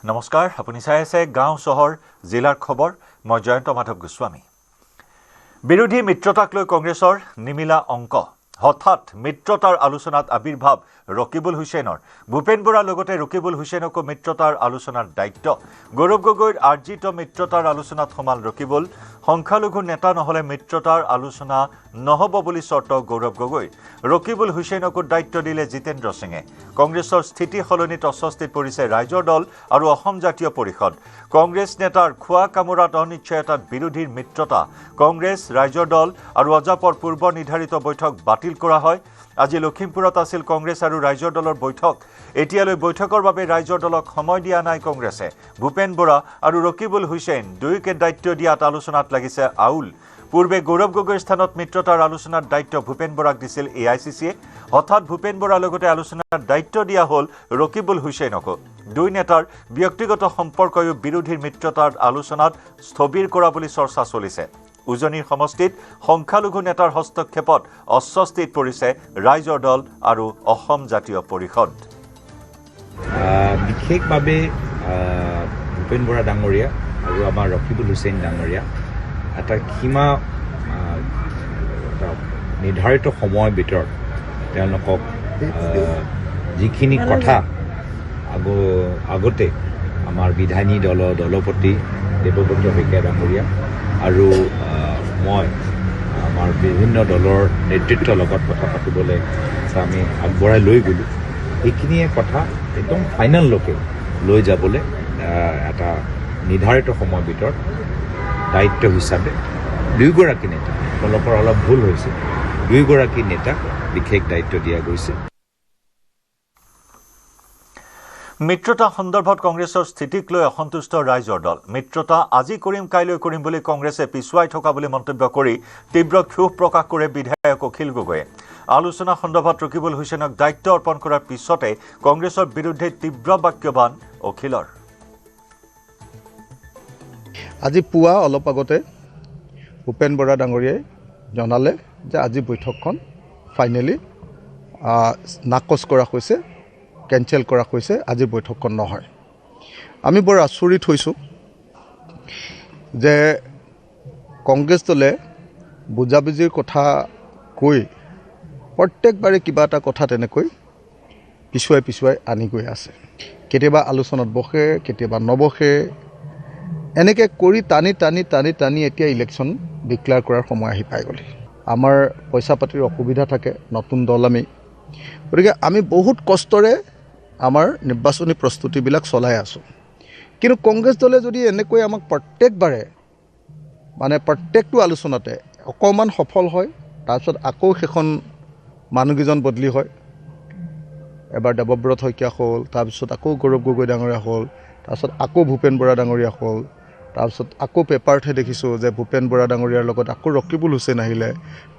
নমস্কাৰ আপুনি চাই আছে গাঁও চহৰ জিলাৰ খবৰ মই জয়ন্ত মাধৱ গোস্বামী বিৰোধী মিত্ৰতাক লৈ কংগ্ৰেছৰ নিমিলা অংক হঠাৎ মিত্ৰতাৰ আলোচনাত আবিৰ্ভাৱ ৰকিবুল হুছেইনৰ ভূপেন বৰাৰ লগতে ৰকিবুল হুছেইনকো মিত্ৰতাৰ আলোচনাৰ দায়িত্ব গৌৰৱ গগৈৰ আৰ্জিত মিত্ৰতাৰ আলোচনাত সমাল ৰকিবুল সংখ্যালঘু নেতা নহলে মিত্ৰতাৰ আলোচনা নহব বুলি চৰ্ত গৌৰৱ গগৈ ৰকিবুল হুছেইনকো দায়িত্ব দিলে জিতেন্দ্ৰ সিঙে কংগ্ৰেছৰ স্থিতি সলনিত অস্বস্তিত পৰিছে ৰাইজৰ দল আৰু অসম জাতীয় পৰিষদ কংগ্ৰেছ নেতাৰ খোৱা কামোৰাত অনিশ্চয়তাত বিৰোধীৰ মিত্ৰতা কংগ্ৰেছ ৰাইজৰ দল আৰু অজাপৰ পূৰ্ব নিৰ্ধাৰিত বৈঠক বাতিল কৰা হয় আজি লখিমপুৰত আছিল কংগ্ৰেছ আৰু ৰাইজৰ দলৰ বৈঠক এতিয়ালৈ বৈঠকৰ বাবে ৰাইজৰ দলক সময় দিয়া নাই কংগ্ৰেছে ভূপেন বৰা আৰু ৰকিবুল হুছেইন দুয়োকে দায়িত্ব দিয়াত আলোচনাত লাগিছে আউল পূৰ্বে গৌৰৱ গগৈৰ স্থানত মিত্ৰতাৰ আলোচনাৰ দায়িত্ব ভূপেন বৰাক দিছিল এআইচিচিয়ে হঠাৎ ভূপেন বৰাৰ লগতে আলোচনাৰ দায়িত্ব দিয়া হ'ল ৰকিবুল হুছেইনকো দুই নেতাৰ ব্যক্তিগত সম্পৰ্কয়ো বিৰোধীৰ মিত্ৰতাৰ আলোচনাত স্থবিৰ কৰা বুলি চৰ্চা চলিছে উজনিৰ সমষ্টিত সংখ্যালঘু নেতাৰ হস্তক্ষেপত অস্বস্তিত পৰিছে ৰাইজৰ দল আৰু অসম জাতীয় পৰিষদ বিশেষভাৱে ভূপেন বৰা ডাঙৰীয়া আৰু আমাৰ ৰকিবুল হুছেইন ডাঙৰীয়া এটা সীমা নিৰ্ধাৰিত সময়ৰ ভিতৰত তেওঁলোকক যিখিনি কথা আগতে আমাৰ বিধায়িনী দলৰ দলপতি দেৱব্ৰত শইকীয়া ডাঙৰীয়া আৰু মই আমাৰ বিভিন্ন দলৰ নেতৃত্বৰ লগত কথা পাতিবলৈ আমি আগবঢ়াই লৈ গ'লোঁ এইখিনিয়ে কথা একদম ফাইনেললৈকে লৈ যাবলৈ এটা নিৰ্ধাৰিত সময়ৰ ভিতৰত দায়িত্ব হিচাপে দুয়োগৰাকী নেতা তেওঁলোকৰ অলপ ভুল হৈছে দুয়োগৰাকী নেতাক বিশেষ দায়িত্ব দিয়া গৈছে মিত্ৰতা সন্দৰ্ভত কংগ্ৰেছৰ স্থিতিক লৈ অসন্তুষ্ট ৰাইজৰ দল মিত্ৰতা আজি কৰিম কাইলৈ কৰিম বুলি কংগ্ৰেছে পিছুৱাই থকা বুলি মন্তব্য কৰি তীব্ৰ ক্ষোভ প্ৰকাশ কৰে বিধায়ক অখিল গগৈয়ে আলোচনা সন্দৰ্ভত ৰকিবুল হুছেইনক দায়িত্ব অৰ্পণ কৰাৰ পিছতে কংগ্ৰেছৰ বিৰুদ্ধে তীব্ৰ বাক্যবান অখিলৰ আজি পুৱা অলপ আগতে ভূপেন বৰা ডাঙৰীয়াই জনালে যে আজি বৈঠকখন ফাইনেলি নাকচ কৰা হৈছে কেঞ্চেল কৰা হৈছে আজি বৈঠকখন নহয় আমি বৰ আচৰিত হৈছোঁ যে কংগ্ৰেছ দলে বুজাবুজিৰ কথা কৈ প্ৰত্যেকবাৰে কিবা এটা কথা তেনেকৈ পিছুৱাই আনি গৈ আছে কেতিয়াবা আলোচনাত বহে কেতিয়াবা নবহে এনেকৈ কৰি টানি এতিয়া ইলেকশ্যন ডিক্লেয়াৰ কৰাৰ সময় আহি পাই গ'লে আমাৰ পইচা পাতিৰ অসুবিধা থাকে নতুন দল আমি গতিকে আমি বহুত কষ্টৰে আমাৰ নিৰ্বাচনী প্ৰস্তুতিবিলাক চলাই আছোঁ কিন্তু কংগ্ৰেছ দলে যদি এনেকৈ আমাক প্ৰত্যেকবাৰে মানে প্ৰত্যেকটো আলোচনাতে অকণমান সফল হয় তাৰপিছত আকৌ সেইখন মানুহকেইজন বদলি হয় এবাৰ দেৱব্ৰত শইকীয়া হ'ল তাৰপিছত আকৌ গৌৰৱ গগৈ ডাঙৰীয়া হ'ল তাৰপিছত আকৌ ভূপেন বৰা ডাঙৰীয়া হ'ল তাৰপিছত আকৌ পেপাৰতহে দেখিছোঁ যে ভূপেন বৰা ডাঙৰীয়াৰ লগত আকৌ ৰকিবুল হুছেইন আহিলে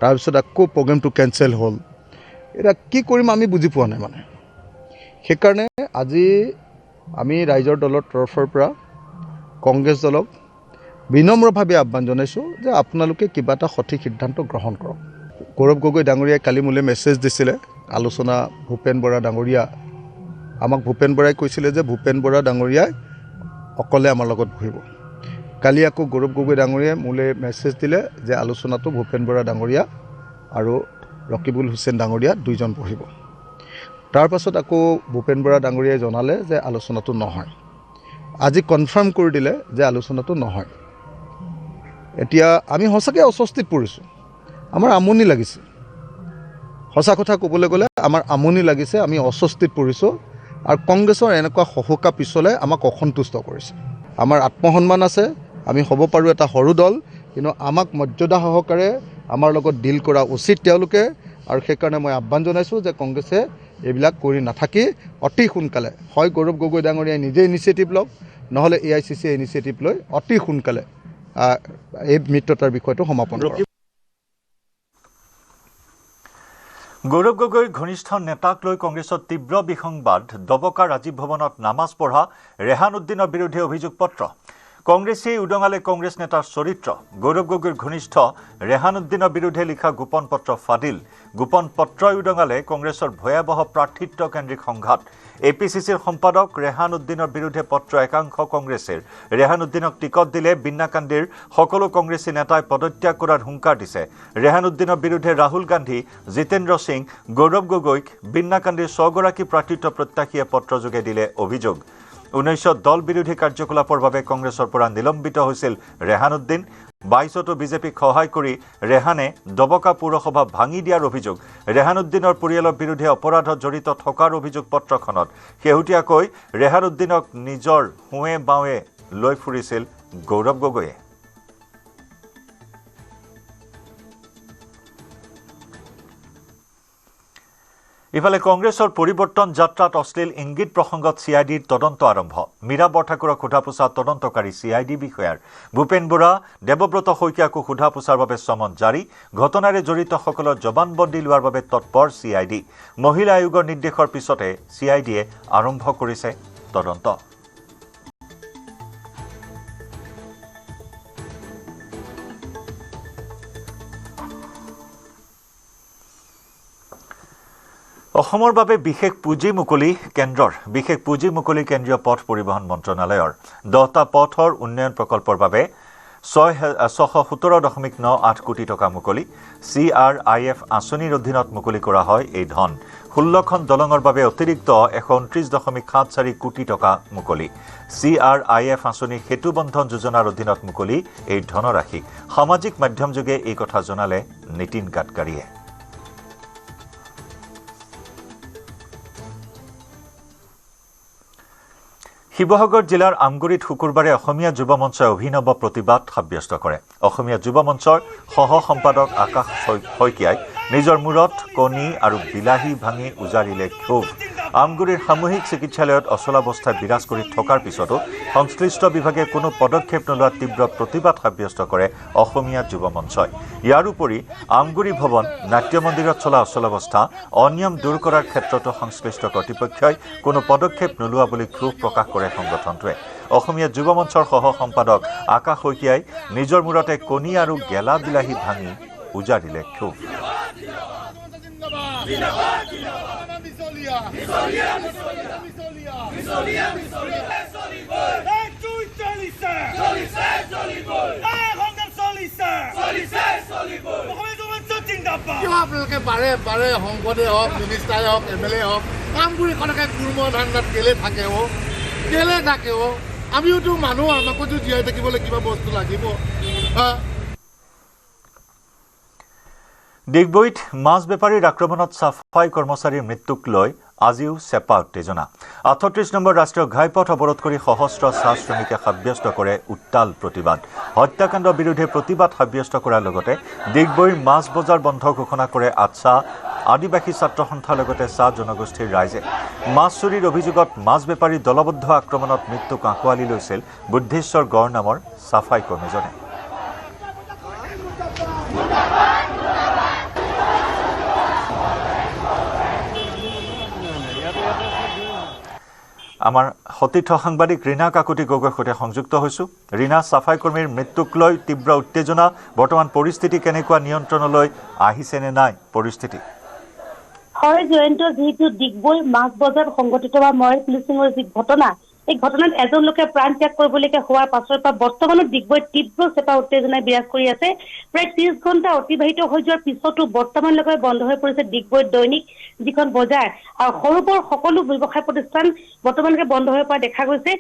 তাৰপিছত আকৌ প্ৰগ্ৰেমটো কেঞ্চেল হ'ল এতিয়া কি কৰিম আমি বুজি পোৱা নাই মানে সেইকাৰণে আজি আমি ৰাইজৰ দলৰ তৰফৰ পৰা কংগ্ৰেছ দলক বিনম্ৰভাৱে আহ্বান জনাইছোঁ যে আপোনালোকে কিবা এটা সঠিক সিদ্ধান্ত গ্ৰহণ কৰক গৌৰৱ গগৈ ডাঙৰীয়াই কালি মোলৈ মেছেজ দিছিলে আলোচনা ভূপেন বৰা ডাঙৰীয়া আমাক ভূপেন বৰাই কৈছিলে যে ভূপেন বৰা ডাঙৰীয়াই অকলে আমাৰ লগত বহিব কালি আকৌ গৌৰৱ গগৈ ডাঙৰীয়াই মোলৈ মেছেজ দিলে যে আলোচনাটো ভূপেন বৰা ডাঙৰীয়া আৰু ৰকিবুল হুছেইন ডাঙৰীয়া দুইজন বহিব তাৰপাছত আকৌ ভূপেন বৰা ডাঙৰীয়াই জনালে যে আলোচনাটো নহয় আজি কনফাৰ্ম কৰি দিলে যে আলোচনাটো নহয় এতিয়া আমি সঁচাকৈ অস্বস্তিত পৰিছোঁ আমাৰ আমনি লাগিছে সঁচা কথা ক'বলৈ গ'লে আমাৰ আমনি লাগিছে আমি অস্বস্তিত পৰিছোঁ আৰু কংগ্ৰেছৰ এনেকুৱা সহুকা পিছলৈ আমাক অসন্তুষ্ট কৰিছে আমাৰ আত্মসন্মান আছে আমি হ'ব পাৰোঁ এটা সৰু দল কিন্তু আমাক মৰ্যাদা সহকাৰে আমাৰ লগত ডিল কৰা উচিত তেওঁলোকে আৰু সেইকাৰণে মই আহ্বান জনাইছোঁ যে কংগ্ৰেছে এইবিলাক কৰি নাথাকি অতি সোনকালে হয় গৌৰৱ গগৈ ডাঙৰীয়াই নিজে ইনিচিয়েটিভ লওক নহ'লে এআইচিচিয়ে ইনিচিয়েটিভ লৈ অতি সোনকালে এই মিত্ৰতাৰ বিষয়টো সমাপন কৰক গৌৰৱ গগৈৰ ঘনিষ্ঠ নেতাক লৈ কংগ্ৰেছৰ তীব্ৰ বিসংবাদ দবকা ৰাজীৱ ভৱনত নামাজ পঢ়া ৰেহান উদ্দিনৰ বিৰুদ্ধে অভিযোগ পত্ৰ কংগ্ৰেছেই উদঙালে কংগ্ৰেছ নেতাৰ চৰিত্ৰ গৌৰৱ গগৈৰ ঘনিষ্ঠ ৰেহানুদ্দিনৰ বিৰুদ্ধে লিখা গোপন পত্ৰ ফাদিল গোপন পত্ৰই উদঙালে কংগ্ৰেছৰ ভয়াৱহ প্ৰাৰ্থিত্ব কেন্দ্ৰিক সংঘাত এপিচিচিৰ সম্পাদক ৰেহানুদ্দিনৰ বিৰুদ্ধে পত্ৰ একাংশ কংগ্ৰেছৰ ৰেহানুদ্দিনক টিকট দিলে বিন্নাকান্দিৰ সকলো কংগ্ৰেছী নেতাই পদত্যাগ কৰাৰ হুংকাৰ দিছে ৰেহানুদ্দিনৰ বিৰুদ্ধে ৰাহুল গান্ধী জিতেন্দ্ৰ সিং গৌৰৱ গগৈক বিন্নাকান্দিৰ 6 গৰাকী প্ৰাৰ্থিত্ব প্ৰত্যাশীয়ে পত্ৰযোগে দিলে অভিযোগ 19 দল বিৰোধী কাৰ্যকলাপৰ বাবে কংগ্ৰেছৰ পৰা নিলম্বিত হৈছিল ৰেহানুদ্দিন 22তো বিজেপিক সহায় কৰি ৰেহানে দবকা পৌৰসভা ভাঙি দিয়াৰ অভিযোগ ৰেহানুদ্দিনৰ পৰিয়ালৰ বিৰুদ্ধে অপৰাধত জড়িত থকাৰ অভিযোগ পত্ৰখনত শেহতীয়াকৈ ৰেহানুদ্দিনক নিজৰ হুৱে বাৱে লৈ ফুৰিছিল গৌৰৱ গগৈয়ে ইফালে কংগ্ৰেছৰ পৰিৱৰ্তন যাত্ৰাত অশ্লীল ইংগিত প্ৰসংগত চিআইডিৰ তদন্ত আৰম্ভ মীৰা বৰঠাকুৰক সোধাপোছা তদন্তকাৰী চিআইডি বিষয়াৰ ভূপেন বৰা দেৱব্ৰত শইকীয়াকো সোধাপোছাৰ বাবে সমন জাৰি ঘটনাৰে জড়িতসকলৰ জবানবন্দী লোৱাৰ বাবে তৎপৰ চিআইডি মহিলা আয়োগৰ নিৰ্দেশৰ পিছতে চিআইডিয়ে আৰম্ভ কৰিছে তদন্ত অসমৰ বাবে বিশেষ পুঁজি মুকলি কেন্দ্ৰৰ বিশেষ পুঁজি মুকলি কেন্দ্ৰীয় পথ পৰিবহণ মন্ত্ৰণালয়ৰ 10টা পথৰ উন্নয়ন প্ৰকল্পৰ বাবে 617.98 কোটি টকা মুকলি CRIF আঁচনিৰ অধীনত মুকলি কৰা হয় এই ধন 16খন দলঙৰ বাবে অতিৰিক্ত 129.74 কোটি টকা মুকলি CRIF আঁচনিৰ সেতু বন্ধন যোজনাৰ অধীনত মুকলি এই ধনৰাশি সামাজিক মাধ্যমযোগে এই কথা জনালে নীতিন গাডকাৰীয়ে শিৱসাগৰ জিলাৰ আমগুৰিত শুকুৰবাৰে অসমীয়া যুৱ মঞ্চই অভিনৱ প্ৰতিবাদ সাব্যস্ত কৰে অসমীয়া যুৱ মঞ্চৰ সহ সম্পাদক আকাশ শইকীয়াই নিজৰ মূৰত কণী আৰু বিলাহী ভাঙি উজাৰিলে ক্ষোভ আমগুৰিৰ সামূহিক চিকিৎসালয়ত অচলাৱস্থাত বিৰাজ কৰি থকাৰ পিছতো সংশ্লিষ্ট বিভাগে কোনো পদক্ষেপ নোলোৱা তীব্ৰ প্ৰতিবাদ সাব্যস্ত কৰে অসমীয়া যুৱ মঞ্চই ইয়াৰ উপৰি আমগুৰি ভৱন নাট্য মন্দিৰত চলা অচলাৱস্থা অনিয়ম দূৰ কৰাৰ ক্ষেত্ৰতো সংশ্লিষ্ট কৰ্তৃপক্ষই কোনো পদক্ষেপ নোলোৱা বুলি ক্ষোভ প্ৰকাশ কৰে সংগঠনটোৱে অসমীয়া যুৱ মঞ্চৰ সহ সম্পাদক আকাশ শইকীয়াই নিজৰ মূৰতে কণী আৰু গেলা বিলাহী ভাঙি উজাৰিলে ক্ষোভ আপোনালোকে বাৰে বাৰে সংসদে হওক মিনিষ্টাৰে হওক MLA হওক কামগুৰিখনকে কুৰ্ম ধান্দাত কেলে থাকে আমিওতো মানুহ আমাকোতো জীয়াই থাকিবলৈ কিবা বস্তু লাগিব ডিগবৈত মাছ বেপাৰীৰ আক্ৰমণত সাফাই কৰ্মচাৰীৰ মৃত্যুক লৈ আজিও চেপা উত্তেজনা 38 নম্বৰ ৰাষ্ট্ৰীয় ঘাইপথ অৱৰোধ কৰি সহস্ৰ চাহ শ্ৰমিকে সাব্যস্ত কৰে উত্তাল প্ৰতিবাদ হত্যাকাণ্ডৰ বিৰুদ্ধে প্ৰতিবাদ সাব্যস্ত কৰাৰ লগতে ডিগবৈৰ মাছ বজাৰ বন্ধ ঘোষণা কৰে আচ্ছা আদিবাসী ছাত্ৰ সন্থাৰ লগতে চাহ জনগোষ্ঠীৰ ৰাইজে মাছ চুৰিৰ অভিযোগত মাছ বেপাৰীৰ দলবদ্ধ আক্ৰমণত মৃত্যুক আঁকোৱালি লৈছিল বুদ্ধেশ্বৰ গড় নামৰ সাফাই কৰ্মীজনে আমাৰ সতীৰ্থ সাংবাদিক ৰীনা কাকতি গগৈৰ সৈতে সংযুক্ত হৈছোঁ ৰীনা সাফাই কৰ্মীৰ মৃত্যুক লৈ তীব্ৰ উত্তেজনা বৰ্তমান পৰিস্থিতি কেনেকুৱা নিয়ন্ত্ৰণলৈ আহিছে নে নাই পৰিস্থিতি হয় জয়ন্ত যেহেতু ডিগবৈ মাছ বজাৰ সংগঠিত হোৱা মৰেল পুলিচিঙৰ যি ঘটনা এই ঘটনাত এজন লোকে প্ৰাণ ত্যাগ কৰিবলগীয়া হোৱাৰ পাছৰ পৰা বৰ্তমানত ডিগবৈত তীব্ৰ চেপা উত্তেজনাই বিৰাজ কৰি আছে প্ৰায় 30 ঘণ্টা অতিবাহিত হৈ যোৱাৰ পিছতো বৰ্তমানলৈকে বন্ধ হৈ পৰিছে ডিগবৈত দৈনিক যিখন বজাৰ আৰু সৰুবৰ সকলো ব্যৱসায় প্ৰতিষ্ঠান বৰ্তমানলৈকে বন্ধ হৈ পৰা দেখা গৈছে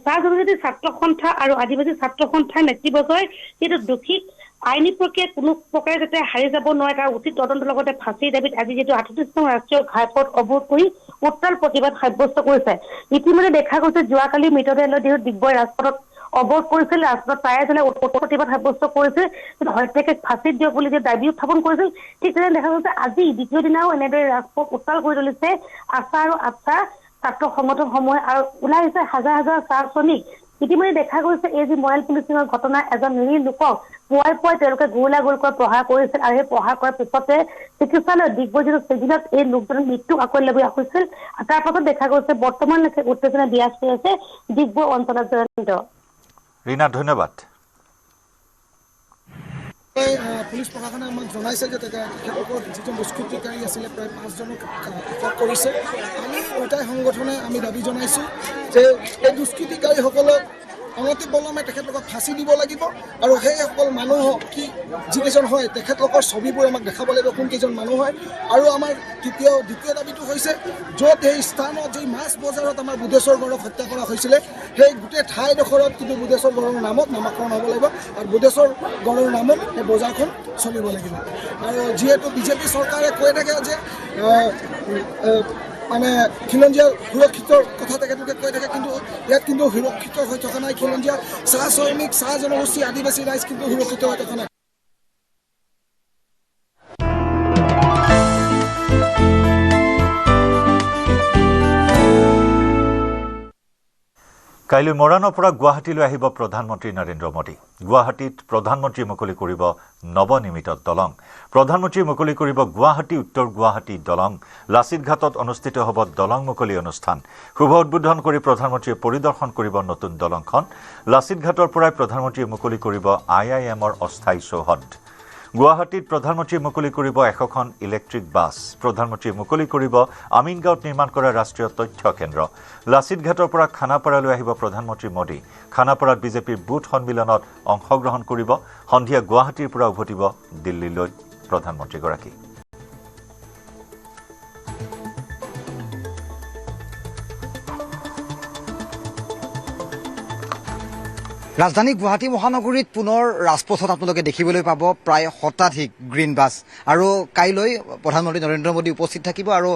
চাহ জনজাতি ছাত্ৰ সন্থা আৰু আদিবাসী ছাত্ৰ সন্থাৰ নেতৃবৰ্গই যিটো দোষীক আইনী প্ৰক্ৰিয়াত কোনো প্ৰকাৰে যাতে হাৰি যাব নোৱাৰে তাৰ উচিত তদন্তৰ লগতে ফাঁচীৰ দাবীত আজি যিটো 38 নং ৰাষ্ট্ৰীয় ঘাইপথ অৱৰোধ কৰি উত্তাল প্ৰতিবাদ সাব্যস্ত কৰিছে ইতিমধ্যে দেখা গৈছে যোৱাকালি মৃতদেহ লৈ ডিগবৈ ৰাজপথত অৱৰোধ কৰিছিল ৰাজপথত প্ৰায়জনে প্ৰতিবাদ সাব্যস্ত কৰিছে হত্যাকে ফাঁচীত দিয়ক বুলি যে দাবী উত্থাপন কৰিছিল ঠিক তেনে দেখা গৈছে আজি দ্বিতীয় দিনাও এনেদৰে ৰাজপথ উত্তাল কৰি তুলিছে আশা আৰু আচ্ছা ছাত্ৰ সংগঠনসমূহে আৰু ওলাই আহিছে হাজাৰ হাজাৰ চাহ শ্ৰমিক ইতিমধ্যে দেখা গৈছে এই যি মৰেল পুলিচিঙৰ ঘটনা এজন নিৰীহ লোকক পুৱাই তেওঁলোকে গুলীয়াগুলীকৈ প্ৰহাৰ কৰিছিল আৰু সেই প্ৰহাৰ কৰাৰ পিছতে চিকিৎসালয়ত ডিগবৈ যিটো চিভিলত এই লোকজনৰ মৃত্যু আকোৱালিবলগীয়া হৈছিল তাৰ পাছত দেখা গৈছে বৰ্তমানলৈকে উত্তেজনা বিৰাজ কৰি আছে ডিগবৈ অঞ্চলত জয়ন্ত ৰীনা ধন্যবাদ। পুলিচ প্ৰশাসনে আমাক জনাইছে যে তেখেতলোকৰ যিজন দুষ্কৃতিকাৰী আছিলে প্ৰায় 5জনক আটক কৰিছে। আমি দুটাই সংগঠনে আমি দাবী জনাইছোঁ যে এই দুষ্কৃতিকাৰীসকলক অনতিপলমে তেখেতলোকক ফাঁচি দিব লাগিব আৰু সেইসকল মানুহক যিকেইজন হয় তেখেতলোকৰ ছবিবোৰ আমাক দেখাব লাগিব কোনকেইজন মানুহ হয়। আৰু আমাৰ দ্বিতীয় দাবীটো হৈছে য'ত এই স্থানত যি মাছ বজাৰত আমাৰ বুধেশ্বৰ গড়ক হত্যা কৰা হৈছিলে সেই গোটেই ঠাইডোখৰত কিন্তু বুধেশ্বৰ গড়ৰ নামত নামাকৰণ হ'ব লাগিব আৰু বুধেশ্বৰ গড়ৰ নামত সেই বজাৰখন চলিব লাগিব। আৰু যিহেতু বিজেপি চৰকাৰে কৈ থাকে যে মানে খিলঞ্জীয়া সুৰক্ষিতৰ কথা তেখেতলোকে কৈ থাকে, কিন্তু ইয়াত কিন্তু সুৰক্ষিত হৈ থকা নাই। খিলঞ্জীয়া চাহ শ্ৰমিক, চাহ জনগোষ্ঠী, আদিবাসী ৰাইজ কিন্তু সুৰক্ষিত হৈ থকা নাই। কাইলৈ মৰাণৰ পৰা গুৱাহাটীলৈ আহিব প্ৰধানমন্ত্ৰী নৰেন্দ্ৰ মোদী। গুৱাহাটীত প্ৰধানমন্ত্ৰীয়ে মুকলি কৰিব নৱনিৰ্মিত দলং। প্ৰধানমন্ত্ৰীয়ে মুকলি কৰিব গুৱাহাটী উত্তৰ গুৱাহাটী দলং। লাচিত ঘাটত অনুষ্ঠিত হ'ব দলং মুকলি অনুষ্ঠান। শুভ উদ্বোধন কৰি প্ৰধানমন্ত্ৰীয়ে পৰিদৰ্শন কৰিব নতুন দলংখন। লাচিত ঘাটৰ পৰাই প্ৰধানমন্ত্ৰীয়ে মুকলি কৰিব IIMৰ অস্থায়ী চৌহদ। গুৱাহাটীত প্ৰধানমন্ত্ৰীয়ে মুকলি কৰিব 100খন ইলেক্ট্ৰিক বাছ। প্ৰধানমন্ত্ৰীয়ে মুকলি কৰিব আমিনগাঁৱত নিৰ্মাণ কৰা ৰাষ্ট্ৰীয় তথ্য কেন্দ্ৰ। লাচিত ঘাটৰ পৰা খানাপাৰালৈ আহিব প্ৰধানমন্ত্ৰী মোদী। খানাপাৰাত বিজেপিৰ বুথ সন্মিলনত অংশগ্ৰহণ কৰিব। সন্ধিয়া গুৱাহাটীৰ পৰা উভতিব দিল্লীলৈ প্ৰধানমন্ত্ৰীগৰাকী। ৰাজধানী গুৱাহাটী মহানগৰীত পুনৰ ৰাজপথত আপোনালোকে দেখিবলৈ পাব প্ৰায় শতাধিক গ্ৰীণ বাছ। আৰু কাইলৈ প্ৰধানমন্ত্ৰী নৰেন্দ্ৰ মোদী উপস্থিত থাকিব আৰু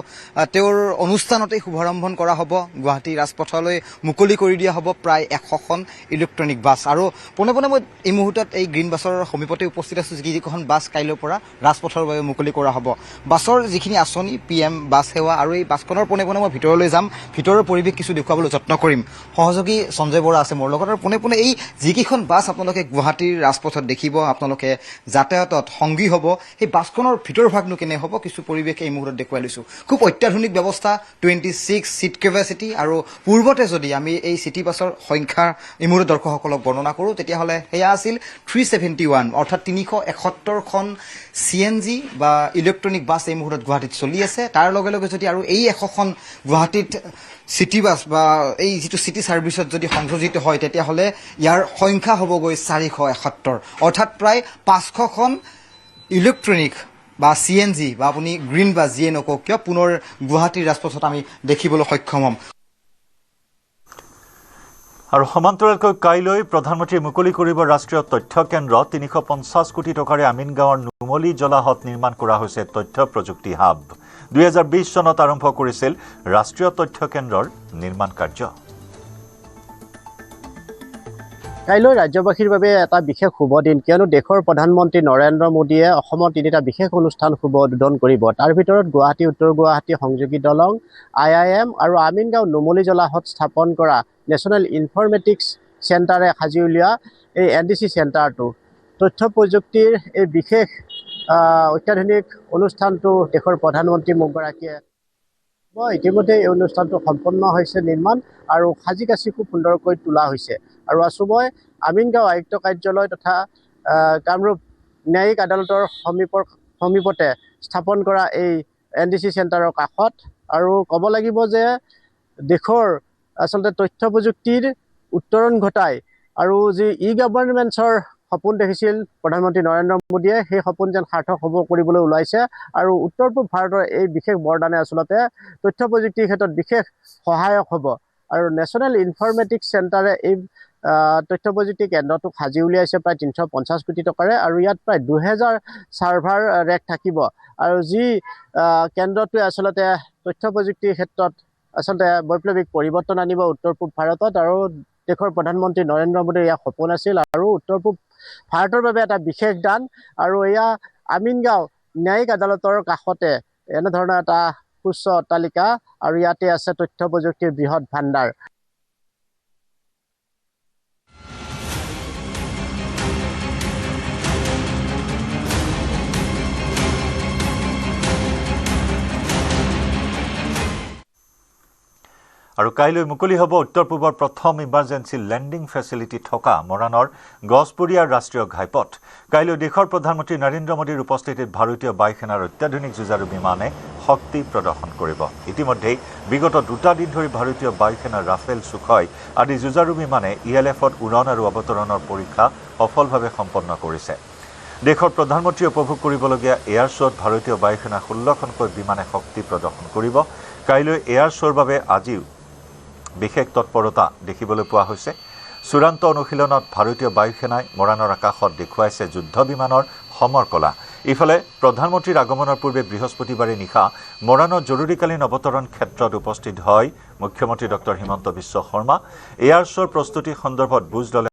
তেওঁৰ অনুষ্ঠানতেই শুভাৰম্ভণ কৰা হ'ব। গুৱাহাটী ৰাজপথলৈ মুকলি কৰি দিয়া হ'ব প্ৰায় 100খন ইলেক্ট্ৰনিক বাছ। আৰু পোনে পোনে মই এই মুহূৰ্তত এই গ্ৰীণ বাছৰ সমীপতে উপস্থিত আছোঁ, যিকেইখন বাছ কাইলৈৰ পৰা ৰাজপথৰ বাবে মুকলি কৰা হ'ব। বাছৰ যিখিনি আঁচনি PM বাছ সেৱা, আৰু এই বাছখনৰ পোনে পোনে মই ভিতৰলৈ যাম, ভিতৰৰ পৰিৱেশ কিছু দেখুৱাবলৈ যত্ন কৰিম। সহযোগী সঞ্জয় বৰা আছে মোৰ লগত। আৰু পোনে পোনে এই যিকেইখন বাছ আপোনালোকে গুৱাহাটীৰ ৰাজপথত দেখিব, আপোনালোকে যাতায়াতত সংগী হ'ব, সেই বাছখনৰ ভিতৰভাগনো কেনে হ'ব কিছু পৰিৱেশ এই মুহূৰ্তত দেখুৱাই লৈছোঁ। খুব অত্যাধুনিক ব্যৱস্থা, 26 ছিট কেপাচিটি। আৰু পূৰ্বতে যদি আমি এই চিটি বাছৰ সংখ্যা এই মুহূৰ্তত দৰ্শকসকলক বৰ্ণনা কৰোঁ তেতিয়াহ'লে সেয়া আছিল 371, অৰ্থাৎ 371খন CNG বা ইলেক্ট্ৰনিক বাছ এই মুহূৰ্তত গুৱাহাটীত চলি আছে। তাৰ লগে লগে যদি আৰু এই 100খন গুৱাহাটীত চিটি বাছ বা এই যিটো চিটি ছাৰ্ভিচত যদি সংযোজিত হয় তেতিয়াহ'লে ইয়াৰ সংখ্যা হ'বগৈ 471, অৰ্থাৎ প্ৰায় 500খন ইলেক্ট্ৰনিক বা CNG বা আপুনি গ্ৰীণ বাছ যিয়ে নকওক কিয় পুনৰ গুৱাহাটীৰ ৰাজপথত আমি দেখিবলৈ সক্ষম হ'ম। আৰু সমান্তৰালকৈ কাইলৈ প্ৰধানমন্ত্ৰীয়ে মুকলি কৰিব ৰাষ্ট্ৰীয় তথ্য কেন্দ্ৰ। 350 কোটি টকাৰে আমিনগাঁৱৰ নুমলী জলাহত নিৰ্মাণ কৰা হৈছে তথ্য প্ৰযুক্তি হাব। 2020 চনত আৰম্ভ কৰিছিল ৰাষ্ট্ৰীয় তথ্য কেন্দ্ৰৰ নিৰ্মাণ কাৰ্য। কাইলৈ ৰাজ্যবাসীৰ বাবে এটা বিশেষ শুভ দিন, কিয়নো দেশৰ প্ৰধানমন্ত্ৰী নৰেন্দ্ৰ মোদীয়ে অসমৰ 3টা বিশেষ অনুষ্ঠান শুভ উদ্বোধন কৰিব। তাৰ ভিতৰত গুৱাহাটী উত্তৰ গুৱাহাটী সংযোগী দলং, IIM আৰু আমিনগাঁও নুমলী জলাহত স্থাপন কৰা নেশ্যনেল ইনফৰমেটিক্স চেণ্টাৰে সাজি উলিওৱা এই NDC চেণ্টাৰটো। তথ্য প্ৰযুক্তিৰ এই বিশেষ অত্যাধুনিক অনুষ্ঠানটো দেশৰ প্ৰধানমন্ত্ৰী মোগৰাকীয়ে ইতিমধ্যে এই অনুষ্ঠানটো সম্পন্ন হৈছে নিৰ্মাণ, আৰু সাজি কাচি খুব সুন্দৰকৈ তোলা হৈছে। আৰু আছোঁ মই আমিনগাঁও আয়ুক্ত কাৰ্যালয় তথা কামৰূপ ন্যায়িক আদালতৰ সমীপতে স্থাপন কৰা এই NDC চেণ্টাৰৰ কাষত। আৰু ক'ব লাগিব যে দেশৰ আচলতে তথ্য প্ৰযুক্তিৰ উত্তৰণ ঘটাই আৰু যি গভাৰ্নেন্সৰ সপোন দেখিছিল প্ৰধানমন্ত্ৰী নৰেন্দ্ৰ মোদীয়ে, সেই সপোন যেন সাৰ্থক হ'ব কৰিবলৈ ওলাইছে। আৰু উত্তৰ পূব ভাৰতৰ এই বিশেষ বৰদানে আচলতে তথ্য প্ৰযুক্তিৰ ক্ষেত্ৰত বিশেষ সহায়ক হ'ব। আৰু নেশ্যনেল ইনফৰমেটিক্স চেণ্টাৰে এই তথ্য প্ৰযুক্তি কেন্দ্ৰটোক সাজি উলিয়াইছে প্ৰায় 350 কোটি টকাৰে। আৰু ইয়াত প্ৰায় 2000 ছাৰ্ভাৰ ৰেক থাকিব। আৰু যি কেন্দ্ৰটোৱে আচলতে তথ্য প্ৰযুক্তিৰ ক্ষেত্ৰত আচলতে বৈপ্লৱিক পৰিৱৰ্তন আনিব উত্তৰ পূব ভাৰতত। আৰু দেশৰ প্ৰধানমন্ত্ৰী নৰেন্দ্ৰ মোদীৰ এয়া সপোন আছিল, আৰু উত্তৰ পূব ভাৰতৰ বাবে এটা বিশেষ দান। আৰু এয়া আমিনগাঁও ন্যায়িক আদালতৰ কাষতে এনেধৰণৰ এটা সুচ্চ অট্টালিকা, আৰু ইয়াতে আছে তথ্য প্ৰযুক্তিৰ বৃহৎ ভাণ্ডাৰ। আৰু কাইলৈ মুকলি হ'ব উত্তৰ পূবৰ প্ৰথম ইমাৰ্জেঞ্চি লেণ্ডিং ফেচিলিটি থকা মৰাণৰ গছপুৰীয়া ৰাষ্ট্ৰীয় ঘাইপথ কাইলৈ দেশৰ প্ৰধানমন্ত্ৰী নৰেন্দ্ৰ মোদীৰ উপস্থিতিত ভাৰতীয় বায়ুসেনাৰ অত্যাধুনিক যুঁজাৰু বিমানে শক্তি প্ৰদৰ্শন কৰিব ইতিমধ্যে বিগত 2 দিন ধৰি ভাৰতীয় বায়ুসেনাৰ ৰাফেল সুখয় আদি যুঁজাৰু বিমানে ইএলএফত উৰণ আৰু অৱতৰণৰ পৰীক্ষা সফলভাৱে সম্পন্ন কৰিছে দেশৰ প্ৰধানমন্ত্ৰী উপভোগ কৰিবলগীয়া এয়াৰ শ্ব'ত ভাৰতীয় বায়ুসেনা 16খনকৈ বিমানে শক্তি প্ৰদৰ্শন কৰিব কাইলৈ এয়াৰ শ্ব'ৰ বাবে আজিও বিশেষ তৎপৰতা দেখিবলৈ পোৱা হৈছে চূড়ান্ত অনুশীলনত ভাৰতীয় বায়ুসেনাই মৰাণৰ আকাশত দেখুৱাইছে যুদ্ধ বিমানৰ সমৰ কলা ইফালে প্ৰধানমন্ত্ৰীৰ আগমনৰ পূৰ্বে বৃহস্পতিবাৰে নিশা মৰাণৰ জৰুৰীকালীন অৱতৰণ ক্ষেত্ৰত উপস্থিত হয় মুখ্যমন্ত্ৰী ডক্টৰ হিমন্ত বিশ্ব শৰ্মা এয়াৰ শ্ব'ৰ প্ৰস্তুতি সন্দৰ্ভত বুজ ল'লে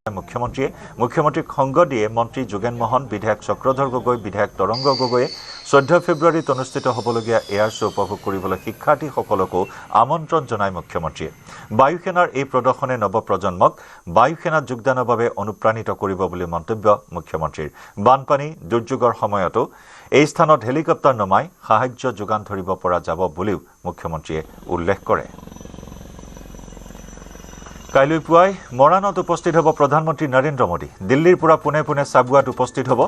মুখ্যমন্ত্ৰীক সংগ দিয়ে মন্ত্ৰী যোগেন মোহন বিধায়ক চক্ৰধৰ গগৈ বিধায়ক তৰংগ গগৈয়ে 14 ফেব্ৰুৱাৰীত অনুষ্ঠিত হ'বলগীয়া এয়াৰ শ্ব' উপভোগ কৰিবলৈ শিক্ষাৰ্থীসকলকো আমন্ত্ৰণ জনায় মুখ্যমন্ত্ৰীয়ে বায়ুসেনাৰ এই প্ৰদৰ্শনে নৱপ্ৰজন্মক বায়ুসেনাত যোগদানৰ বাবে অনুপ্ৰাণিত কৰিব বুলি মন্তব্য মুখ্যমন্ত্ৰীৰ বানপানী দুৰ্যোগৰ সময়তো এই স্থানত হেলিকপ্টাৰ নমাই সাহায্য যোগান ধৰিব পৰা যাব বুলিও মুখ্যমন্ত্ৰীয়ে উল্লেখ কৰে কাইলৈ পুৱাই মৰাণত উপস্থিত হ'ব প্ৰধানমন্ত্ৰী নৰেন্দ্ৰ মোদী দিল্লীৰ পৰা পুনে চাবুৱাত উপস্থিত হ'ব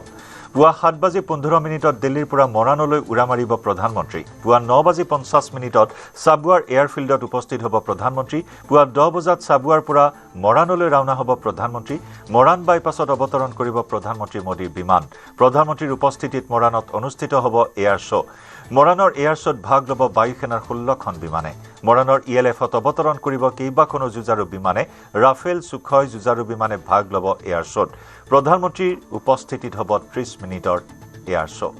পুৱা 7:15 দিল্লীৰ পৰা মৰাণলৈ উৰা মাৰিব প্ৰধানমন্ত্ৰী পুৱা 9:50 চাবুৱাৰ এয়াৰফিল্ডত উপস্থিত হ'ব প্ৰধানমন্ত্ৰী পুৱা 10 বজাত চাবুৱাৰ পৰা মৰাণলৈ ৰাওনা হ'ব প্ৰধানমন্ত্ৰী মৰাণ বাইপাছত অৱতৰণ কৰিব প্ৰধানমন্ত্ৰী মোদীৰ বিমান প্ৰধানমন্ত্ৰীৰ উপস্থিতিত মৰাণত অনুষ্ঠিত হ'ব এয়াৰ শ্ব' মৰাণৰ এয়াৰ শ্ব'ত ভাগ ল'ব বায়ুসেনাৰ 16খন বিমানে মৰাণৰ ইএলএফত অৱতৰণ কৰিব কেইবাখনো যুঁজাৰু বিমানে ৰাফেল সুখয় যুঁজাৰু বিমানে ভাগ ল'ব এয়াৰ শ্ব'ত প্ৰধানমন্ত্ৰীৰ উপস্থিতিত হ'ব 30 মিনিটৰ এয়াৰ শ্ব'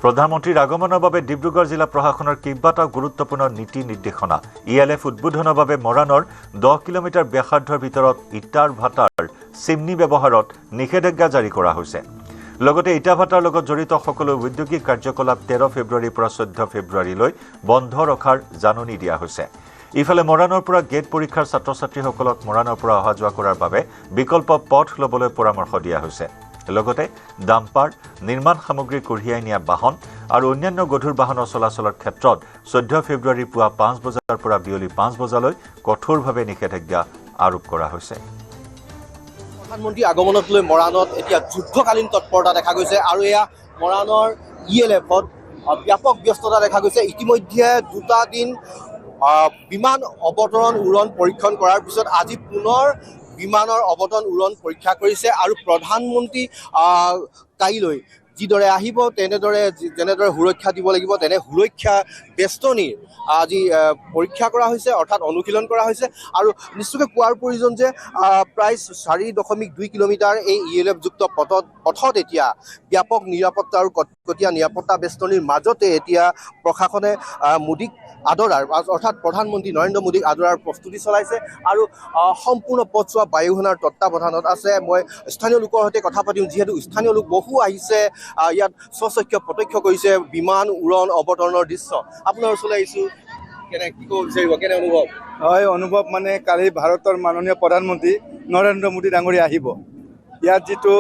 প্ৰধানমন্ত্ৰীৰ আগমনৰ বাবে ডিব্ৰুগড় জিলা প্ৰশাসনৰ কেইবাটাও গুৰুত্বপূৰ্ণ নীতি নিৰ্দেশনা ইএলএফ উদ্বোধনৰ বাবে মৰাণৰ 10 কিলোমিটাৰ ব্যাসাৰ্ধৰ ভিতৰত ইটাৰ ভাটাৰ চিমনি ব্যৱহাৰত নিষেধাজ্ঞা জাৰি কৰা হৈছে লগতে ইটা ভাটাৰ লগত জড়িত সকলো ঔদ্যোগিক কাৰ্যকলাপ 13 ফেব্ৰুৱাৰীৰ পৰা 14 ফেব্ৰুৱাৰীলৈ বন্ধ ৰখাৰ জাননী দিয়া হৈছে ইফালে মৰাণৰ পৰা গেট পৰীক্ষাৰ ছাত্ৰ-ছাত্ৰীসকলক মৰাণৰ পৰা অহা যোৱা কৰাৰ বাবে বিকল্প পথ ল'বলৈ পৰামৰ্শ দিয়া হৈছে লগতে ডাম্পাৰ নিৰ্মাণ সামগ্ৰী কঢ়িয়াই নিয়া বাহন আৰু অন্যান্য গধুৰ বাহনৰ চলাচলৰ ক্ষেত্ৰত 14 ফেব্ৰুৱাৰীৰ পুৱা 5 বজাৰ পৰা বিয়লি 5 বজালৈ কঠোৰভাৱে নিষেধাজ্ঞা আৰোপ কৰা হৈছে প্ৰধানমন্ত্ৰী আগমনক লৈ মৰাণত এতিয়া যুদ্ধকালীন তৎপৰতা দেখা গৈছে আৰু এয়া মৰাণৰ ইএলএফত ব্যাপক ব্যস্ততা দেখা গৈছে ইতিমধ্যে 2 দিন বিমান অৱতৰণ উৰণ পৰীক্ষণ কৰাৰ পিছত আজি পুনৰ বিমানৰ অৱতৰণ উৰণ পৰীক্ষা কৰিছে আৰু প্ৰধানমন্ত্ৰী কাইলৈ যিদৰে আহিব যেনেদৰে সুৰক্ষা দিব লাগিব তেনে সুৰক্ষা বেষ্টনীৰ আজি পৰীক্ষা কৰা হৈছে অৰ্থাৎ অনুশীলন কৰা হৈছে আৰু নিশ্চয়কৈ কোৱাৰ প্ৰয়োজন যে প্ৰায় 4.2 কিলোমিটাৰ এই ইএলএফযুক্ত পথত এতিয়া ব্যাপক নিৰাপত্তা আৰু কটকটীয়া নিৰাপত্তা বেষ্টনীৰ মাজতে এতিয়া প্ৰশাসনে মোদীক আদৰাৰ অৰ্থাৎ প্ৰধানমন্ত্ৰী নৰেন্দ্ৰ মোদীক আদৰাৰ প্ৰস্তুতি চলাইছে আৰু সম্পূৰ্ণ পথছোৱা বায়ুসেনাৰ তত্বাৱধানত আছে মই স্থানীয় লোকৰ সৈতে কথা পাতিম যিহেতু স্থানীয় লোক বহু আহিছে ইয়াত স্বচক্ষে প্ৰত্যক্ষ কৰিছে বিমান উৰণ অৱতৰণৰ দৃশ্য আপোনাৰ ওচৰলৈ আহিছোঁ কেনে কি ক'ব বিচাৰিব কেনে অনুভৱ হয় অনুভৱ মানে কালি ভাৰতৰ মাননীয় প্ৰধানমন্ত্ৰী নৰেন্দ্ৰ মোদী ডাঙৰীয়া আহিব ইয়াত যিটো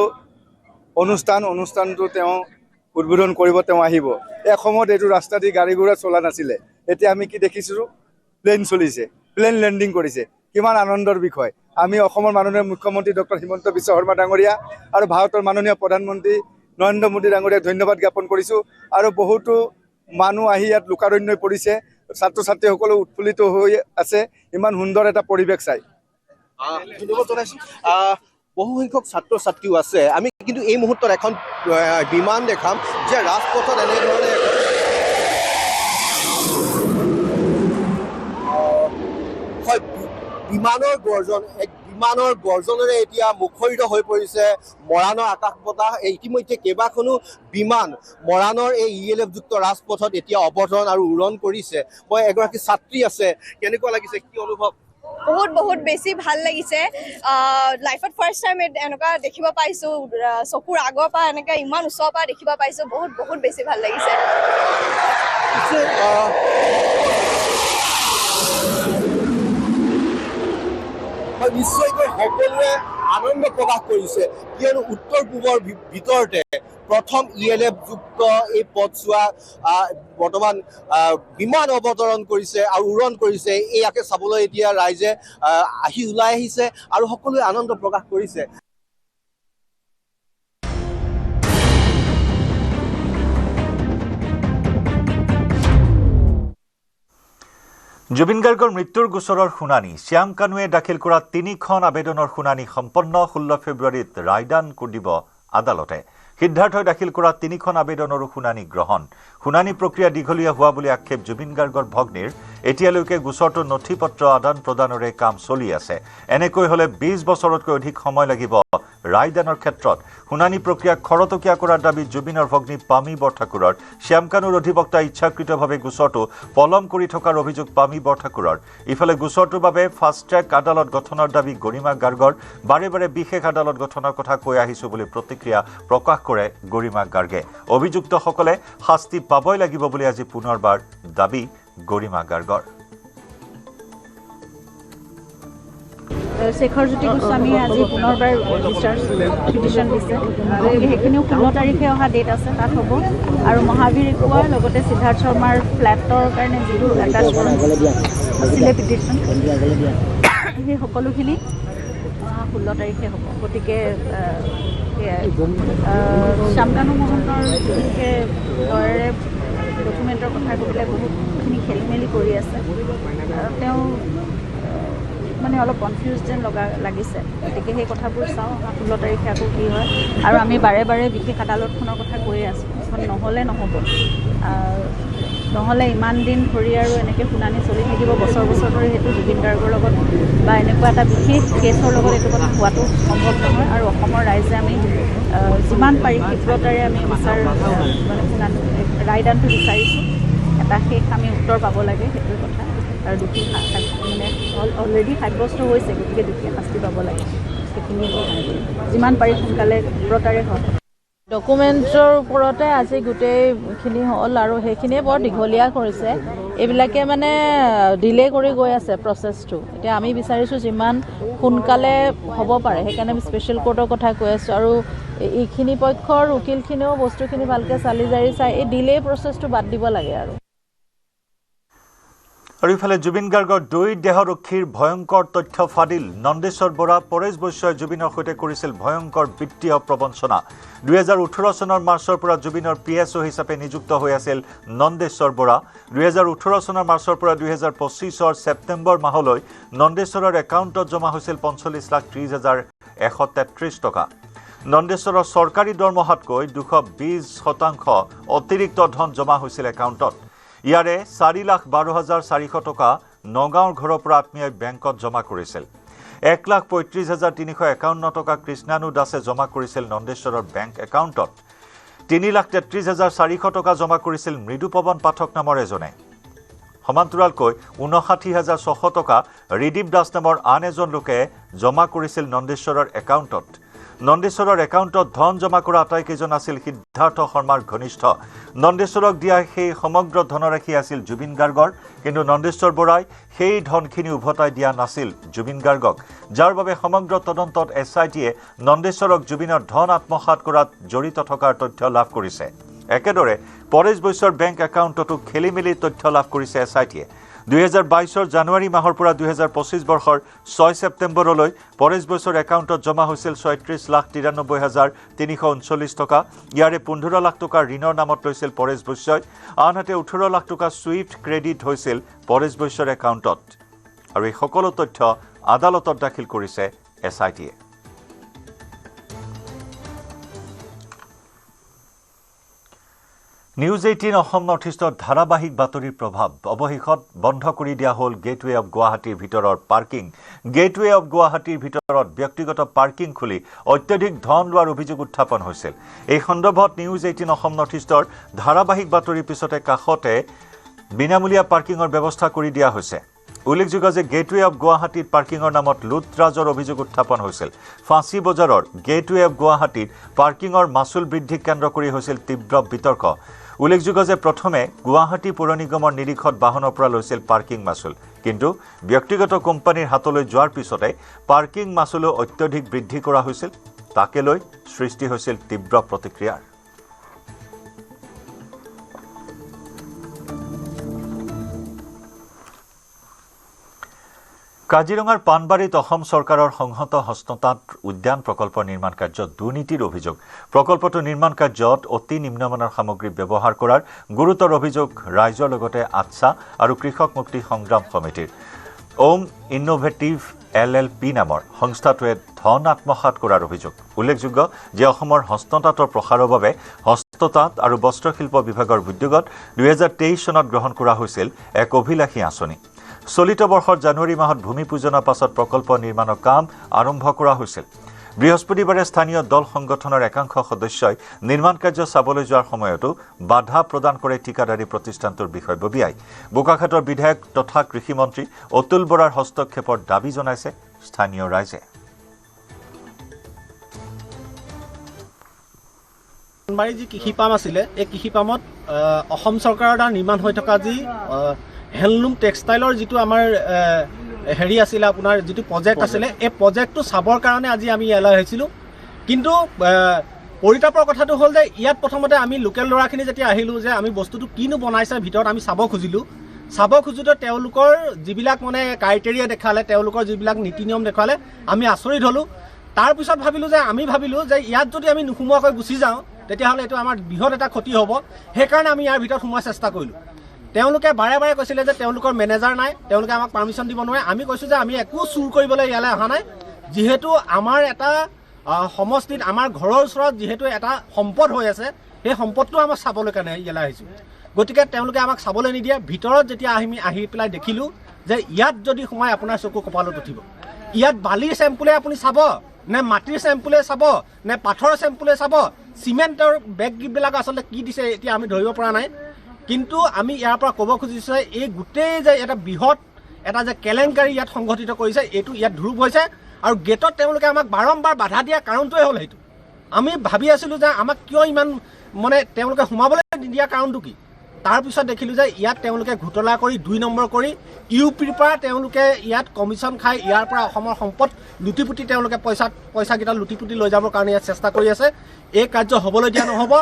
অনুষ্ঠানটো তেওঁ উদ্বোধন কৰিব তেওঁ আহিব এসময়ত এইটো ৰাস্তা দি গাড়ী ঘোঁৰা চলা নাছিলে এতিয়া আমি কি দেখিছোঁ প্লেন চলিছে প্লেন লেণ্ডিং কৰিছে কিমান আনন্দৰ বিষয় আমি অসমৰ মাননীয় মুখ্যমন্ত্ৰী ডক্টৰ হিমন্ত বিশ্ব শৰ্মা ডাঙৰীয়া আৰু ভাৰতৰ মাননীয় প্ৰধানমন্ত্ৰী নৰেন্দ্ৰ মোদী ডাঙৰীয়াক ধন্যবাদ জ্ঞাপন কৰিছোঁ আৰু বহুতো মানুহ আহি ইয়াত লোকাৰণ্যই পৰিছে ছাত্ৰ ছাত্ৰীসকলে উৎফুল্লিত হৈ আছে ইমান সুন্দৰ এটা পৰিৱেশ চাই ধন্যবাদ জনাইছোঁ বহু সংখ্যক ছাত্ৰ ছাত্ৰীও আছে আমি কিন্তু এই মুহূৰ্তত এখন বিমান দেখাম যে ৰাজপথত এনেধৰণে বিমানৰ গৰ্জনেৰে এতিয়া মুখৰিত হৈ পৰিছে মৰাণৰ আকাশ বতাহ ইতিমধ্যে কেইবাখনো বিমান মৰাণৰ এই ইএলএফযুক্ত ৰাজপথত এতিয়া অৱতৰণ আৰু উৰণ কৰিছে মই এগৰাকী ছাত্ৰী আছে কেনেকুৱা লাগিছে কি অনুভৱ বহুত বেছি ভাল লাগিছে লাইফত ফাৰ্ষ্ট টাইম এনেকুৱা দেখিব পাইছোঁ চকুৰ আগৰ পৰা এনেকৈ ইমান ওচৰৰ পৰা দেখিব পাইছোঁ বহুত বেছি ভাল লাগিছে নিশ্চয়কৈ সকলোৱে আনন্দ প্ৰকাশ কৰিছে কিয়নো উত্তৰ পূবৰ ভিতৰতে প্ৰথম ELF যুক্ত এই পথছোৱা বৰ্তমান বিমান অৱতৰণ কৰিছে আৰু উৰণ কৰিছে। ইয়াকে চাবলৈ এতিয়া ৰাইজে ওলাই আহিছে আৰু সকলোৱে আনন্দ প্ৰকাশ কৰিছে। জুবিন গাৰ্গৰ মৃত্যুৰ গোচৰৰ শুনানি শ্যাম কানুৱে দাখিল কৰা 3খন আবেদনৰ শুনানি সম্পন্ন 16 ফেব্ৰুৱাৰীত ৰায়দান কৰিব আদালতে। সিদ্ধাৰ্থই দাখিল কৰা 3খন আবেদনৰো শুনানি গ্ৰহণ। শুনানি প্ৰক্ৰিয়া দীঘলীয়া হোৱা বুলি আক্ষেপ জুবিন গাৰ্গৰ ভগ্নীৰ। এতিয়ালৈকে গোচৰটোৰ নথিপত্ৰ আদান প্ৰদানৰে কাম চলি আছে। এনেকৈ হলে 20 বছৰতকৈ অধিক সময় লাগিব ৰায়দানৰ ক্ষেত্ৰত। শুনানি প্ৰক্ৰিয়া খৰতকীয়া কৰাৰ দাবী জুবিনৰ ভগ্নী পামী বৰঠাকুৰৰ। শ্যাম কানুৰ অধিবক্তা ইচ্ছাকৃতভাৱে গোচৰটো পলম কৰি থকাৰ অভিযোগ পামী বৰঠাকুৰৰ। ইফালে গোচৰটোৰ বাবে ফাষ্ট ট্ৰেক আদালত গঠনৰ দাবী গৰিমা গাৰ্গৰ। বাৰে বাৰে বিশেষ আদালত গঠনৰ কথা কৈ আহিছো বুলি প্ৰতিক্ৰিয়া প্ৰকাশ কৰে গৰিমা গাৰ্গে। অভিযুক্তসকলে শাস্তি পাবই লাগিব বুলি আজি পুনৰবাৰ দাবী গৰিমা গাৰ্গৰ। শেখৰজ্যোতি গোস্বামীয়ে আজি পুনৰবাৰ ডিচাৰ্জ পিটিশ্যন দিছে। গতিকে সেইখিনিও 16 তাৰিখে অহা ডেট আছে, তাত হ'ব। আৰু মহাবীৰ একুৱাৰ লগতে সিদ্ধাৰ্থ শৰ্মাৰ ফ্লেটৰ কাৰণে যিটো এটাচমেণ্ট আছিলে পিটিশ্যন, সেই সকলোখিনি 16 তাৰিখে হ'ব। গতিকে শ্যাম কানু মহন্তৰ বিশেষকৈ লয়েৰে ডকুমেণ্টৰ কথা কৈ পেলাই বহুতখিনি খেলি মেলি কৰি আছে। তেওঁ মানে অলপ কনফিউজ যেন লাগিছে। গতিকে সেই কথাবোৰ চাওঁ 16 তাৰিখে আকৌ কি হয়। আৰু আমি বাৰে বাৰে বিশেষ আদালতখনৰ কথা কৈয়ে আছোঁ, এখন নহ'লে নহ'ব। নহ'লে ইমান দিন ধৰি আৰু এনেকৈ শুনানি চলি থাকিব বছৰ বছৰ ধৰি, সেইটো জুবিন গাৰ্গৰ লগত বা এনেকুৱা এটা বিশেষ কেছৰ লগত এইটো কথা হোৱাটো সম্ভৱ নহয়। আৰু অসমৰ ৰাইজে আমি যিমান পাৰি ক্ষীপ্ৰতাৰে আমি মানে শুনানি ৰায়দানটো বিচাৰিছোঁ। এটা শেষ আমি উত্তৰ পাব লাগে, সেইটোৰ কথা। আৰু দোষী মানে অলৰেডি সাব্যস্ত হৈছে, গতিকে দোষীয়ে শাস্তি পাব লাগে। সেইখিনি যিমান পাৰি সোনকালে ক্ষীপ্ৰতাৰে হয়। ডকুমেণ্টছৰ ওপৰতে আজি গোটেইখিনি হ'ল আৰু সেইখিনিয়ে বৰ দীঘলীয়া কৰিছে। এইবিলাকে মানে ডিলে কৰি গৈ আছে প্ৰচেছটো। এতিয়া আমি বিচাৰিছোঁ যিমান সোনকালে হ'ব পাৰে, সেইকাৰণে স্পেচিয়েল কোৰ্টৰ কথা কৈ আছোঁ। আৰু এইখিনি পক্ষৰ উকিলখিনিও বস্তুখিনি ভালকৈ চালি জাৰি চাই এই ডিলে প্ৰচেছটো বাদ দিব লাগে। আৰু ইফালে জুবিন গাৰ্গৰ 2 দেহৰক্ষীৰ ভয়ংকৰ তথ্য ফাদিল। নন্দেশ্বৰ বৰা, পৰেশ বৈশ্যই জুবিনৰ সৈতে কৰিছিল ভয়ংকৰ বিত্তীয় প্ৰবঞ্চনা। 2018 চনৰ মাৰ্চৰ পৰা জুবিনৰ PSO হিচাপে নিযুক্ত হৈ আছিল নন্দেশ্বৰ বৰা। 2018 চনৰ মাৰ্চৰ পৰা 2025 ছেপ্টেম্বৰ মাহলৈ নন্দেশ্বৰৰ একাউণ্টত জমা হৈছিল 45,30,133 টকা। নন্দেশ্বৰৰ চৰকাৰী দৰমহাতকৈ 220% অতিৰিক্ত ধন জমা হৈছিল একাউণ্টত। ইয়াৰে 4,12,400 টকা নগাঁৱৰ ঘৰৰ পৰা আত্মীয়ই বেংকত জমা কৰিছিল। 1,35,351 টকা কৃষ্ণানু দাসে জমা কৰিছিল নন্দেশ্বৰৰ বেংক একাউণ্টত। 3,33,400 টকা জমা কৰিছিল মৃদুপৱন পাঠক নামৰ এজনে। সমান্তৰালকৈ 59,600 টকা ৰিদীপ দাস নামৰ আন এজন লোকে জমা কৰিছিল নন্দেশ্বৰৰ একাউণ্টত। নন্দেশ্বৰৰ একাউণ্টত ধন জমা কৰা আটাইকেইজন আছিল সিদ্ধাৰ্থ শৰ্মাৰ ঘনিষ্ঠ। নন্দেশ্বৰক দিয়া সেই সমগ্ৰ ধনৰাশি আছিল জুবিন গাৰ্গৰ, কিন্তু নন্দেশ্বৰ বৰাই সেই ধনখিনি উভতাই দিয়া নাছিল জুবিন গাৰ্গক, যাৰ বাবে সমগ্ৰ তদন্তত SITয়ে নন্দেশ্বৰক জুবিনৰ ধন আত্মসাৎ কৰাত জড়িত থকাৰ তথ্য লাভ কৰিছে। একেদৰে পৰেশ বৈশ্যৰ বেংক একাউণ্টতো খেলি মেলি তথ্য লাভ কৰিছে SITয়ে। 2022 জানুৱাৰী মাহৰ পৰা 2025 বৰ্ষৰ 6 ছেপ্টেম্বৰলৈ পৰেশ বৈশ্যৰ একাউণ্টত জমা হৈছিল 36,93,339 টকা। ইয়াৰে 15 লাখ টকা ঋণৰ নামত লৈছিল পৰেশ বৈশ্যই। আনহাতে 18 লাখ টকা ছুইফ্ট ক্ৰেডিট হৈছিল পৰেশ বৈশ্যৰ একাউণ্টত। আৰু এই সকলো তথ্য আদালতত দাখিল কৰিছে SITয়ে। নিউজ 18 অসম নৰ্থ ইষ্টত ধাৰাবাহিক বাতৰিৰ প্ৰভাৱ। অৱশেষত বন্ধ কৰি দিয়া হ'ল গেটৱে অৱ গুৱাহাটীৰ ভিতৰৰ পাৰ্কিং। গেটৱে অৱ গুৱাহাটীৰ ভিতৰত ব্যক্তিগত পাৰ্কিং খুলি অত্যধিক ধন লোৱাৰ অভিযোগ উত্থাপন হৈছিল। এই সন্দৰ্ভত নিউজ 18 অসম নৰ্থ ইষ্টৰ ধাৰাবাহিক বাতৰিৰ পিছতে কাষতে বিনামূলীয়া পাৰ্কিঙৰ ব্যৱস্থা কৰি দিয়া হৈছে। উল্লেখযোগ্য যে গেটৱে অৱ গুৱাহাটীত পাৰ্কিঙৰ নামত লুটৰাজৰ অভিযোগ উত্থাপন হৈছিল। ফাঁচী বজাৰৰ গেটৱে অৱ গুৱাহাটীত পাৰ্কিঙৰ মাচুল বৃদ্ধিক কেন্দ্ৰ কৰি হৈছিল তীব্ৰ বিতৰ্ক। উল্লেখযোগ্য যে প্ৰথমে গুৱাহাটী পৌৰ নিগমৰ নিৰীক্ষত বাহনৰ পৰা লৈছিল পাৰ্কিং মাচুল, কিন্তু ব্যক্তিগত কোম্পানীৰ হাতলৈ যোৱাৰ পিছতে পাৰ্কিং মাচুলো অত্যধিক বৃদ্ধি কৰা হৈছিল। তাকে লৈ সৃষ্টি হৈছিল তীব্ৰ প্ৰতিক্ৰিয়াৰ। কাজিৰঙাৰ পানবাৰীত অসম চৰকাৰৰ সংহত হস্ততাঁত উদ্যান প্ৰকল্পৰ নিৰ্মাণ কাৰ্যত দুৰ্নীতিৰ অভিযোগ। প্ৰকল্পটো নিৰ্মাণ কাৰ্যত অতি নিম্নমানৰ সামগ্ৰী ব্যৱহাৰ কৰাৰ গুৰুতৰ অভিযোগ ৰাইজৰ লগতে আটছা আৰু কৃষক মুক্তি সংগ্ৰাম সমিতিৰ। ওম ইনোভেটিভ LLP নামৰ সংস্থাটোৱে ধন আত্মসাৎ কৰাৰ অভিযোগ। উল্লেখযোগ্য যে অসমৰ হস্ততাঁতৰ প্ৰসাৰৰ বাবে হস্ততাঁত আৰু বস্ত্ৰশিল্প বিভাগৰ উদ্যোগত 2023 চনত গ্ৰহণ কৰা হৈছিল এক অভিলাষী আঁচনি। চলিত বৰ্ষৰ জানুৱাৰী মাহত ভূমি পূজনৰ পাছত প্ৰকল্প নিৰ্মাণৰ কাম আৰম্ভ কৰা হৈছিল। বৃহস্পতিবাৰে স্থানীয় দল সংগঠনৰ একাংশ সদস্যই নিৰ্মাণ কাৰ্য চাবলৈ যোৱাৰ সময়তো বাধা প্ৰদান কৰে ঠিকাদাৰী প্ৰতিষ্ঠানটোৰ বিষয়ববীয়াই। বোকাখাটৰ বিধায়ক তথা কৃষিমন্ত্ৰী অতুল বৰাৰ হস্তক্ষেপৰ দাবী জনাইছে স্থানীয় ৰাইজে। পানবাৰী যি কৃষি পাম আছিলে, এই কৃষি পামত অসম চৰকাৰৰ দ্বাৰা নিৰ্মাণ হৈ থকা যি হেণ্ডলুম টেক্সটাইলৰ যিটো আমাৰ হেৰি আছিলে, আপোনাৰ যিটো প্ৰজেক্ট আছিলে, এই প্ৰজেক্টটো চাবৰ কাৰণে আজি আমি ইয়ালৈ আহিছিলোঁ। কিন্তু পৰিতাপৰ কথাটো হ'ল যে ইয়াত প্ৰথমতে আমি লোকেল ল'ৰাখিনি যেতিয়া আহিলোঁ যে আমি বস্তুটো কিনো বনাইছে ভিতৰত আমি চাব খুজিলোঁ। চাব খুজোঁতে তেওঁলোকৰ যিবিলাক মানে ক্ৰাইটেৰিয়া দেখালে, তেওঁলোকৰ যিবিলাক নীতি নিয়ম দেখুৱালে, আমি আচৰিত হ'লোঁ। তাৰপিছত আমি ভাবিলোঁ যে ইয়াত যদি আমি নোসোমোৱাকৈ গুচি যাওঁ তেতিয়াহ'লে এইটো আমাৰ বৃহৎ এটা ক্ষতি হ'ব। সেইকাৰণে আমি ইয়াৰ ভিতৰত সোমোৱাৰ চেষ্টা কৰিলোঁ। তেওঁলোকে বাৰে বাৰে কৈছিলে যে তেওঁলোকৰ মেনেজাৰ নাই, তেওঁলোকে আমাক পাৰ্মিশ্যন দিব নোৱাৰে। আমি কৈছোঁ যে আমি একো চুৰ কৰিবলৈ ইয়ালৈ অহা নাই। যিহেতু আমাৰ এটা সমষ্টিত আমাৰ ঘৰৰ ওচৰত যিহেতু এটা সম্পদ হৈ আছে, সেই সম্পদটো আমাক চাবলৈ কাৰণে ইয়ালৈ আহিছোঁ। গতিকে তেওঁলোকে আমাক চাবলৈ নিদিয়ে। ভিতৰত যেতিয়া আমি আহি পেলাই দেখিলোঁ যে ইয়াত যদি সোমাই আপোনাৰ চকু কপালত উঠিব। ইয়াত বালিৰ চেম্পুলে আপুনি চাব নে মাটিৰ চেম্পুলে চাব নে পাথৰৰ চেম্পুলে চাব, চিমেণ্টৰ বেগবিলাক আচলতে কি দিছে এতিয়া আমি ধৰিব পৰা নাই। কিন্তু আমি ইয়াৰ পৰা ক'ব খুজিছোঁ এই গোটেই যে এটা বৃহৎ এটা যে কেলেংকাৰী ইয়াত সংঘটিত কৰিছে, এইটো ইয়াত ধ্ৰুৱ হৈছে। আৰু গেটত তেওঁলোকে আমাক বাৰম্বাৰ বাধা দিয়া কাৰণটোৱে হ'ল সেইটো। আমি ভাবি আছিলোঁ যে আমাক কিয় ইমান মানে তেওঁলোকে সোমাবলৈ নিদিয়া কাৰণটো কি। তাৰপিছত দেখিলোঁ যে ইয়াত তেওঁলোকে ঘোটলা কৰি 2 নম্বৰ কৰি UPৰ পৰা তেওঁলোকে ইয়াত কমিশ্যন খাই ইয়াৰ পৰা অসমৰ সম্পদ লুটিপুটি তেওঁলোকে পইচাকেইটা লুটিপুটি লৈ যাবৰ কাৰণে ইয়াত চেষ্টা কৰি আছে। এই কাৰ্য হ'বলৈ দিয়া নহ'ব।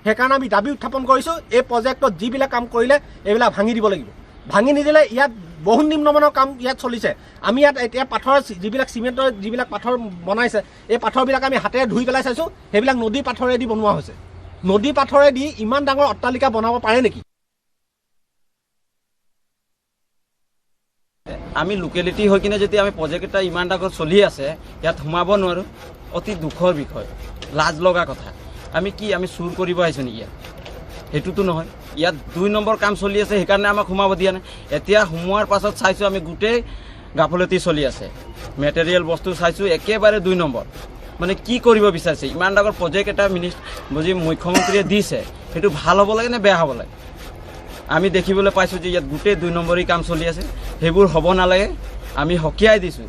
সেইকাৰণে আমি দাবী উত্থাপন কৰিছোঁ, এই প্ৰজেক্টত যিবিলাক কাম কৰিলে এইবিলাক ভাঙি দিব লাগিব। ভাঙি নিদিলে ইয়াত বহু নিম্নমানৰ কাম ইয়াত চলিছে। আমি ইয়াত এতিয়া পাথৰ যিবিলাক চিমেণ্টৰ যিবিলাক পাথৰ বনাইছে, এই পাথৰবিলাক আমি হাতেৰে ধুই পেলাই চাইছোঁ, সেইবিলাক নদী পাথৰেদি বনোৱা হৈছে। নদী পাথৰেদি ইমান ডাঙৰ অট্টালিকা বনাব পাৰে নেকি? আমি লোকেলিটি হৈ কিনে যদি আমি প্ৰজেক্ট এটা ইমান ডাঙৰ চলি আছে ইয়াত সোমাব নোৱাৰোঁ, অতি দুখৰ বিষয়, লাজ লগা কথা। আমি চুৰ কৰিব আহিছোঁ নেকি? ইয়াত সেইটোতো নহয়। ইয়াত 2 নম্বৰ কাম চলি আছে, সেইকাৰণে আমাক সোমাব দিয়া নাই। এতিয়া সোমোৱাৰ পাছত চাইছোঁ আমি গোটেই গাফলতি চলি আছে। মেটেৰিয়েল বস্তু চাইছোঁ একেবাৰে 2 নম্বৰ। মানে কি কৰিব বিচাৰিছে? ইমান ডাঙৰ প্ৰজেক্ট এটা মুখ্যমন্ত্ৰীয়ে দিছে, সেইটো ভাল হ'ব লাগে নে বেয়া হ'ব লাগে? আমি দেখিবলৈ পাইছোঁ যে ইয়াত গোটেই 2 নম্বৰী কাম চলি আছে। সেইবোৰ হ'ব নালাগে। আমি সকীয়াই দিছোঁ,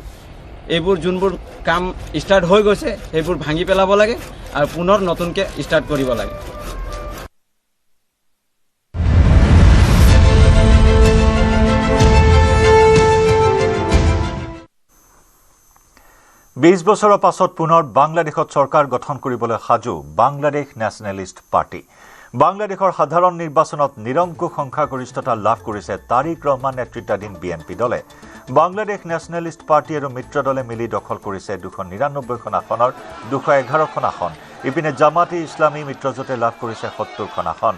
এইবোৰ যোনবোৰ কাম ষ্টাৰ্ট হৈ গৈছে সেইবোৰ ভাঙি পেলাব লাগে আৰু পুনৰ নতুনকৈ ষ্টাৰ্ট কৰিব লাগে। বিশ বছৰৰ পাছত পুনৰ বাংলাদেশত চৰকাৰ গঠন কৰিবলৈ সাজু বাংলাদেশ নেশ্যনেলিষ্ট পাৰ্টি। বাংলাদেশৰ সাধাৰণ নিৰ্বাচনত নিৰংকুশ সংখ্যাগৰিষ্ঠতা লাভ কৰিছে তাৰিক ৰহমান নেতৃত্বাধীন BNP দলে। বাংলাদেশ নেশ্যনেলিষ্ট পাৰ্টি আৰু মিত্ৰ দলে মিলি দখল কৰিছে 299খন আসনৰ 211খন আসন। ইপিনে জামাতে ইছলামী মিত্ৰজোঁটে লাভ কৰিছে 70খন আসন।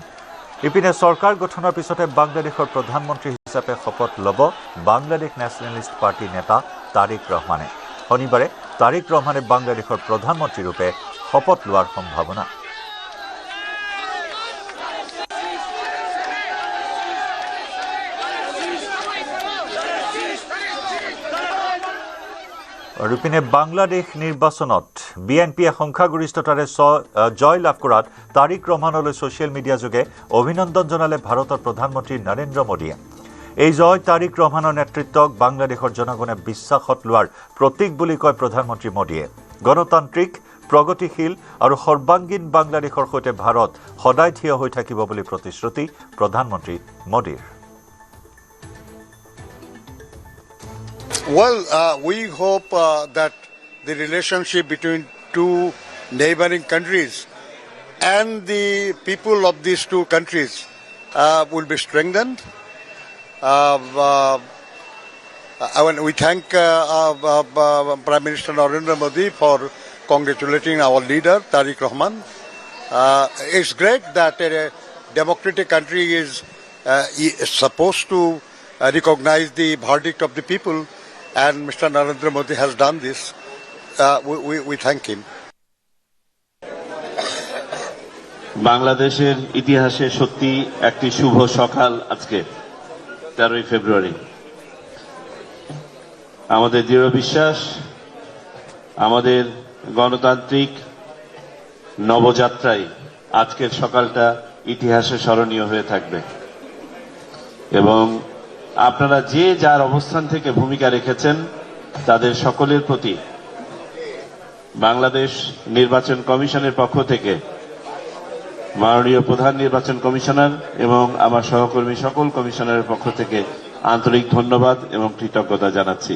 ইপিনে চৰকাৰ গঠনৰ পিছতে বাংলাদেশৰ প্ৰধানমন্ত্ৰী হিচাপে শপত ল'ব বাংলাদেশ নেশ্যনেলিষ্ট পাৰ্টিৰ নেতা তাৰিক ৰহমানে। শনিবাৰে তাৰিক ৰহমানে বাংলাদেশৰ প্ৰধানমন্ত্ৰীৰূপে শপত লোৱাৰ সম্ভাৱনা। আৰু ইপিনে বাংলাদেশ নিৰ্বাচনত BNPয়ে সংখ্যাগৰিষ্ঠতাৰে জয় লাভ কৰাত তাৰিক ৰহমানলৈ ছ'চিয়েল মিডিয়া যোগে অভিনন্দন জনালে ভাৰতৰ প্ৰধানমন্ত্ৰী নৰেন্দ্ৰ মোদীয়ে। এই জয় তাৰিক ৰহমানৰ নেতৃত্বক বাংলাদেশৰ জনগণে বিশ্বাসত লোৱাৰ প্ৰতীক বুলি কয় প্ৰধানমন্ত্ৰী মোদীয়ে। গণতান্ত্ৰিক, প্ৰগতিশীল আৰু সৰ্বাংগীন বাংলাদেশৰ সৈতে ভাৰত সদায় থিয় হৈ থাকিব বুলি প্ৰতিশ্ৰুতি প্ৰধানমন্ত্ৰী মোদীৰ। Well, we hope that the relationship between two neighboring countries and the people of these two countries will be strengthened. we thank Prime Minister Narendra Modi for congratulating our leader, Tariq Rahman. It's great that a democratic country is supposed to recognize the verdict of the people, and Mr. Narendra Modi has done this. We thank him. বাংলাদেশের ইতিহাসে সত্যি একটি শুভ সকাল আজকে 13ই ফেব্রুয়ারি। আমাদের দৃঢ় বিশ্বাস আমাদের গণতান্ত্রিক নবযাত্রায় আজকের সকালটা ইতিহাসে স্মরণীয় হয়ে থাকবে এবং আপনারা যে যার অবস্থান থেকে ভূমিকা রেখেছেন তাদের সকলের প্রতি বাংলাদেশ নির্বাচন কমিশনের পক্ষ থেকে মাননীয় প্রধান নির্বাচন কমিশনার এবং আমার সহকর্মী সকল কমিশনারের পক্ষ থেকে আন্তরিক ধন্যবাদ এবং কৃতজ্ঞতা জানাচ্ছি।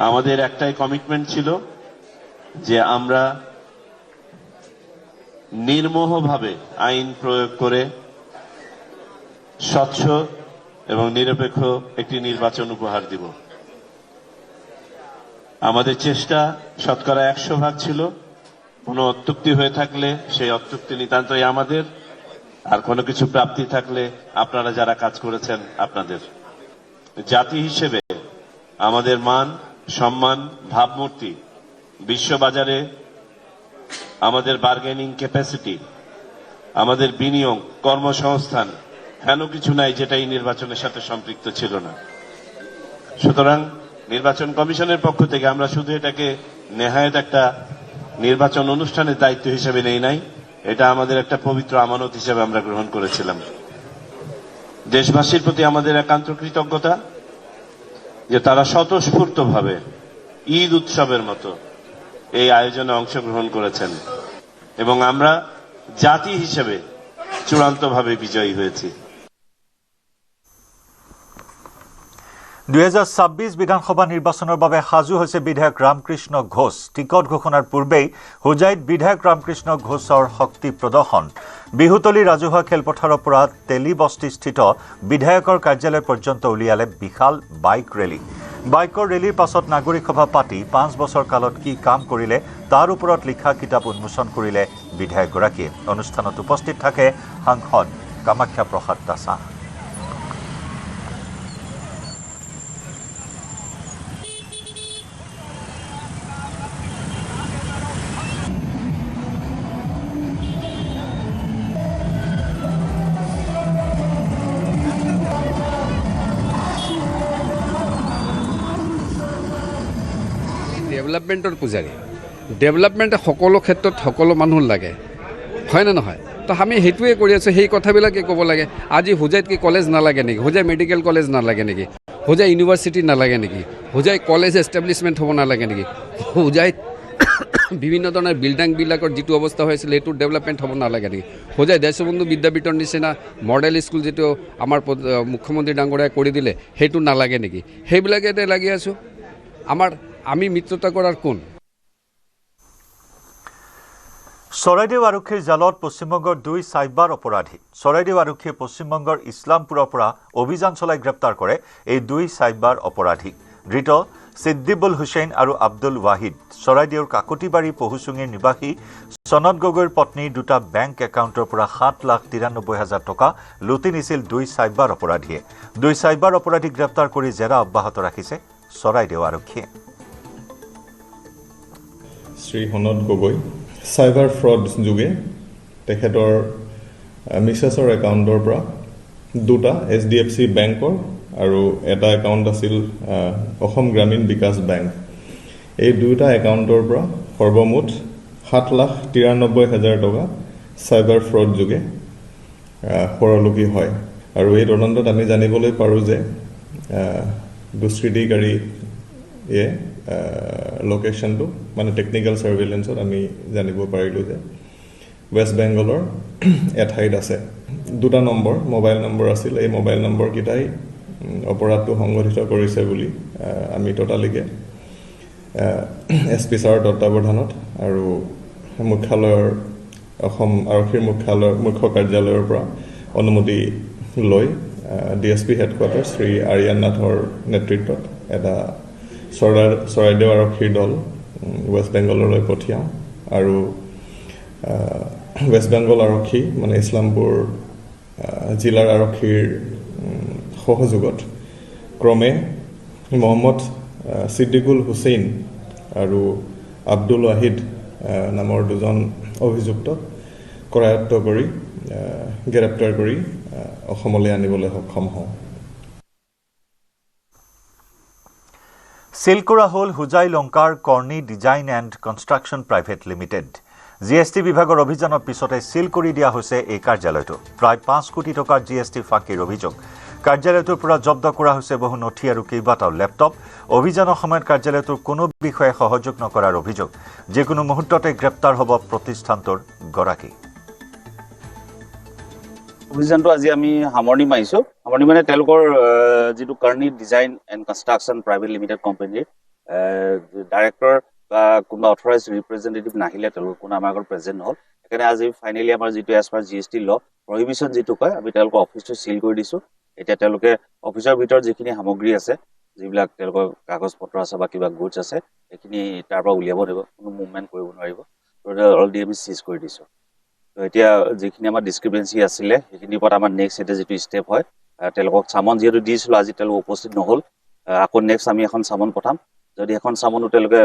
আমাদের একটাই কমিটমেন্ট ছিল যে আমরা নির্মোহভাবে আইন প্রয়োগ করে স্বচ্ছ এবং নিরপেক্ষ একটি নির্বাচন উপহার দিব। আমাদের চেষ্টা শতকরা 100% ছিল। কোনো অত্যুক্তি হয়ে থাকলে সেই অত্যুক্তি নিতান্তই আমাদের, আর কোনো কিছু প্রাপ্তি থাকলে আপনারা যারা কাজ করেছেন আপনাদের। জাতি হিসেবে আমাদের মান সম্মান ভাবমূর্তি বিশ্ববাজারে আমাদের বার্গেনিং ক্যাপাসিটি আমাদের বিনিয়োগ কর্মসংস্থান হেন কিছু নাই যেটা এই নির্বাচনের সাথে সম্পৃক্ত ছিল না। সুতরাং নির্বাচন কমিশনের পক্ষ থেকে আমরা শুধু এটাকে নেহায়েত একটা নির্বাচন অনুষ্ঠানের দায়িত্ব হিসেবে নেই নাই, এটা আমাদের একটা পবিত্র আমানত হিসেবে আমরা গ্রহণ করেছিলাম। দেশবাসীর প্রতি আমাদের একান্ত কৃতজ্ঞতা যে তারা স্বতঃস্ফূর্তভাবে ঈদ উৎসবের মতো এই আয়োজনে অংশগ্রহণ করেছেন এবং আমরা জাতি হিসেবে চূড়ান্তভাবে বিজয়ী হয়েছি। 2026 বিধানসভা নিৰ্বাচনৰ বাবে সাজু হৈছে বিধায়ক ৰামকৃষ্ণ ঘোষ। টিকট ঘোষণাৰ পূৰ্বেই হোজাইত বিধায়ক ৰামকৃষ্ণ ঘোষৰ শক্তি প্ৰদৰ্শন। বিহুতলী ৰাজহুৱা খেলপথাৰৰ পৰা তেলিবস্তিস্থিত বিধায়কৰ কাৰ্যালয় পৰ্যন্ত উলিয়ালে বিশাল বাইক ৰেলী। বাইকৰ ৰেলীৰ পাছত নাগৰিক সভা পাতি 5 বছৰ কালত কি কাম কৰিলে তাৰ ওপৰত লিখা কিতাপ উন্মোচন কৰিলে বিধায়কগৰাকীয়ে। অনুষ্ঠানত উপস্থিত থাকে সাংসদ কামাখ্যা প্ৰসাদ দাসা। ডেভেলপমেণ্টৰ পূজাৰী, ডেভেলপমেণ্টে সকলো ক্ষেত্ৰত সকলো মানুহ লাগে, হয় নে নহয়? তো আমি সেইটোৱে কৰি আছোঁ, সেই কথাবিলাকে ক'ব লাগে। আজি হোজাইত কি কলেজ নালাগে নেকি? হোজাই মেডিকেল কলেজ নালাগে নেকি? হোজাই ইউনিভাৰ্চিটি নালাগে নেকি? হোজাই কলেজ এষ্টাব্লিছমেণ্ট হ'ব নালাগে নেকি? হোজাইত বিভিন্ন ধৰণৰ বিল্ডিংবিলাকৰ যিটো অৱস্থা হৈ আছিল সেইটো ডেভেলপমেণ্ট হ'ব নালাগে নেকি? হোজাই দেশবন্ধু বিদ্যাপীঠৰ নিচিনা মডেল স্কুল যিটো আমাৰ মুখ্যমন্ত্ৰী ডাঙৰীয়াই কৰি দিলে সেইটো নালাগে নেকি? সেইবিলাকে লাগি আছোঁ। আমি মিত্ৰতা কৰাৰ কোন? চৰাইদেউ আৰক্ষীৰ জালত পশ্চিমবংগৰ 2 চাইবাৰ অপৰাধী। চৰাইদেউ আৰক্ষীয়ে পশ্চিমবংগৰ ইছলামপুৰৰ পৰা অভিযান চলাই গ্ৰেপ্তাৰ কৰে এই 2 চাইবাৰ অপৰাধী। ধৃত সিদ্দিবুল হুছেইন আৰু আব্দুল ৱাহিদ চৰাইদেউৰ কাকতিবাৰী পহুচুঙিৰ নিবাসী সনদ গগৈৰ পত্নীৰ 2টা বেংক একাউণ্টৰ পৰা 7,93,000 টকা লুটি নিছিল 2 চাইবাৰ অপৰাধীয়ে। 2 চাইবাৰ অপৰাধীক গ্ৰেপ্তাৰ কৰি জেৰা অব্যাহত ৰাখিছে চৰাইদেউ আৰক্ষীয়ে। শ্ৰী সনদ গগৈ চাইবাৰ ফ্ৰড যোগে তেখেতৰ মিছেছৰ একাউণ্টৰ পৰা 2টা HDFC বেংকৰ আৰু এটা একাউণ্ট আছিল অসম গ্ৰামীণ বিকাশ বেংক, এই 2টা একাউণ্টৰ পৰা সৰ্বমুঠ 7,93,000 টকা চাইবাৰ ফ্ৰড যোগে সৰলকি হয়। আৰু এই তদন্তত আমি জানিবলৈ পাৰোঁ যে দুষ্কৃতিকাৰীয়ে লোকেশ্যনটো মানে টেকনিকেল ছাৰ্ভেইলেঞ্চত আমি জানিব পাৰিলোঁ যে ৱেষ্ট বেংগলৰ এঠাইত আছে। 2টা নম্বৰ মোবাইল নম্বৰ আছিল, এই মোবাইল নম্বৰকেইটাই অপৰাধটো সংঘটিত কৰিছে বুলি আমি ততালিকে SP ছাৰৰ তত্বাৱধানত আৰু মুখ্যালয়ৰ অসম আৰক্ষীৰ মুখ্য কাৰ্যালয়ৰ পৰা অনুমতি লৈ DSP হেডকোৱাৰ্টাৰ শ্ৰী আৰিয়ান নাথৰ নেতৃত্বত এটা চৰাইদেউ আৰক্ষীৰ দল ৱেষ্ট বেংগললৈ পঠিয়াওঁ আৰু ৱেষ্ট বেংগল আৰক্ষী মানে ইছলামপুৰ জিলাৰ আৰক্ষীৰ সহযোগত ক্ৰমে মহম্মদ ছিদ্দিকুল হুছেইন আৰু আব্দুল ৱাহিদ নামৰ দুজন অভিযুক্তক কৰায়ত্ব কৰি গ্ৰেপ্তাৰ কৰি অসমলৈ আনিবলৈ সক্ষম হওঁ। সিলকোৰা হ'ল হুজাই লংকাৰ Karni design and construction private limited. GST বিভাগৰ অভিযানৰ পিছতে সিল কৰি দিয়া হৈছে এই কাৰ্যালয়টো। প্ৰায় 5 কোটি টকাৰ GST ফাঁকিৰ অভিযোগ। কাৰ্যালয়টোৰ পৰা জব্দ কৰা হৈছে বহু নথি আৰু কেইবাটাও লেপটপ। অভিযানৰ সময়ত কাৰ্যালয়টোৰ কোনো বিষয়ে সহযোগ নকৰাৰ অভিযোগ। যিকোনো মুহূৰ্ততে গ্ৰেপ্তাৰ হ'ব প্ৰতিষ্ঠানটোৰ গৰাকী। অভিযানটো আজি আমি সামৰণি মাৰিছোঁ। সামৰণি মানে তেওঁলোকৰ যিটো Karni design and construction private limited কোম্পানীৰ ডাইৰেক্টৰ বা কোনোবা অথৰাইজ ৰিপ্ৰেজেণ্টেটিভ নাহিলে তেওঁলোকৰ কোনো আমাৰ আগত প্ৰেজেণ্ট নহ'ল। সেইকাৰণে আজি ফাইনেলি আমাৰ যিটো এজ পাৰ GST ল প্ৰহিবিশ্যন যিটো কয় আমি তেওঁলোকৰ অফিচটো চিল কৰি দিছোঁ। এতিয়া তেওঁলোকে অফিচৰ ভিতৰত যিখিনি সামগ্ৰী আছে, যিবিলাক তেওঁলোকৰ কাগজ পত্ৰ আছে বা কিবা গুডছ আছে, সেইখিনি তাৰ পৰা উলিয়াব লাগিব, কোনো মুভমেণ্ট কৰিব নোৱাৰিব। অলৰেডি আমি চিজ কৰি দিছোঁ। তো এতিয়া যিখিনি আমাৰ ডিছক্ৰিপেঞ্চি আছিলে সেইখিনিৰ ওপৰত আমাৰ নেক্সট এতিয়া যিটো ষ্টেপ হয়, তেওঁলোকক চামন যিহেতু দিছিলোঁ, আজি তেওঁলোক উপস্থিত নহ'ল, আকৌ নেক্সট আমি এখন চামন পঠাম। যদি এখন চামনো তেওঁলোকে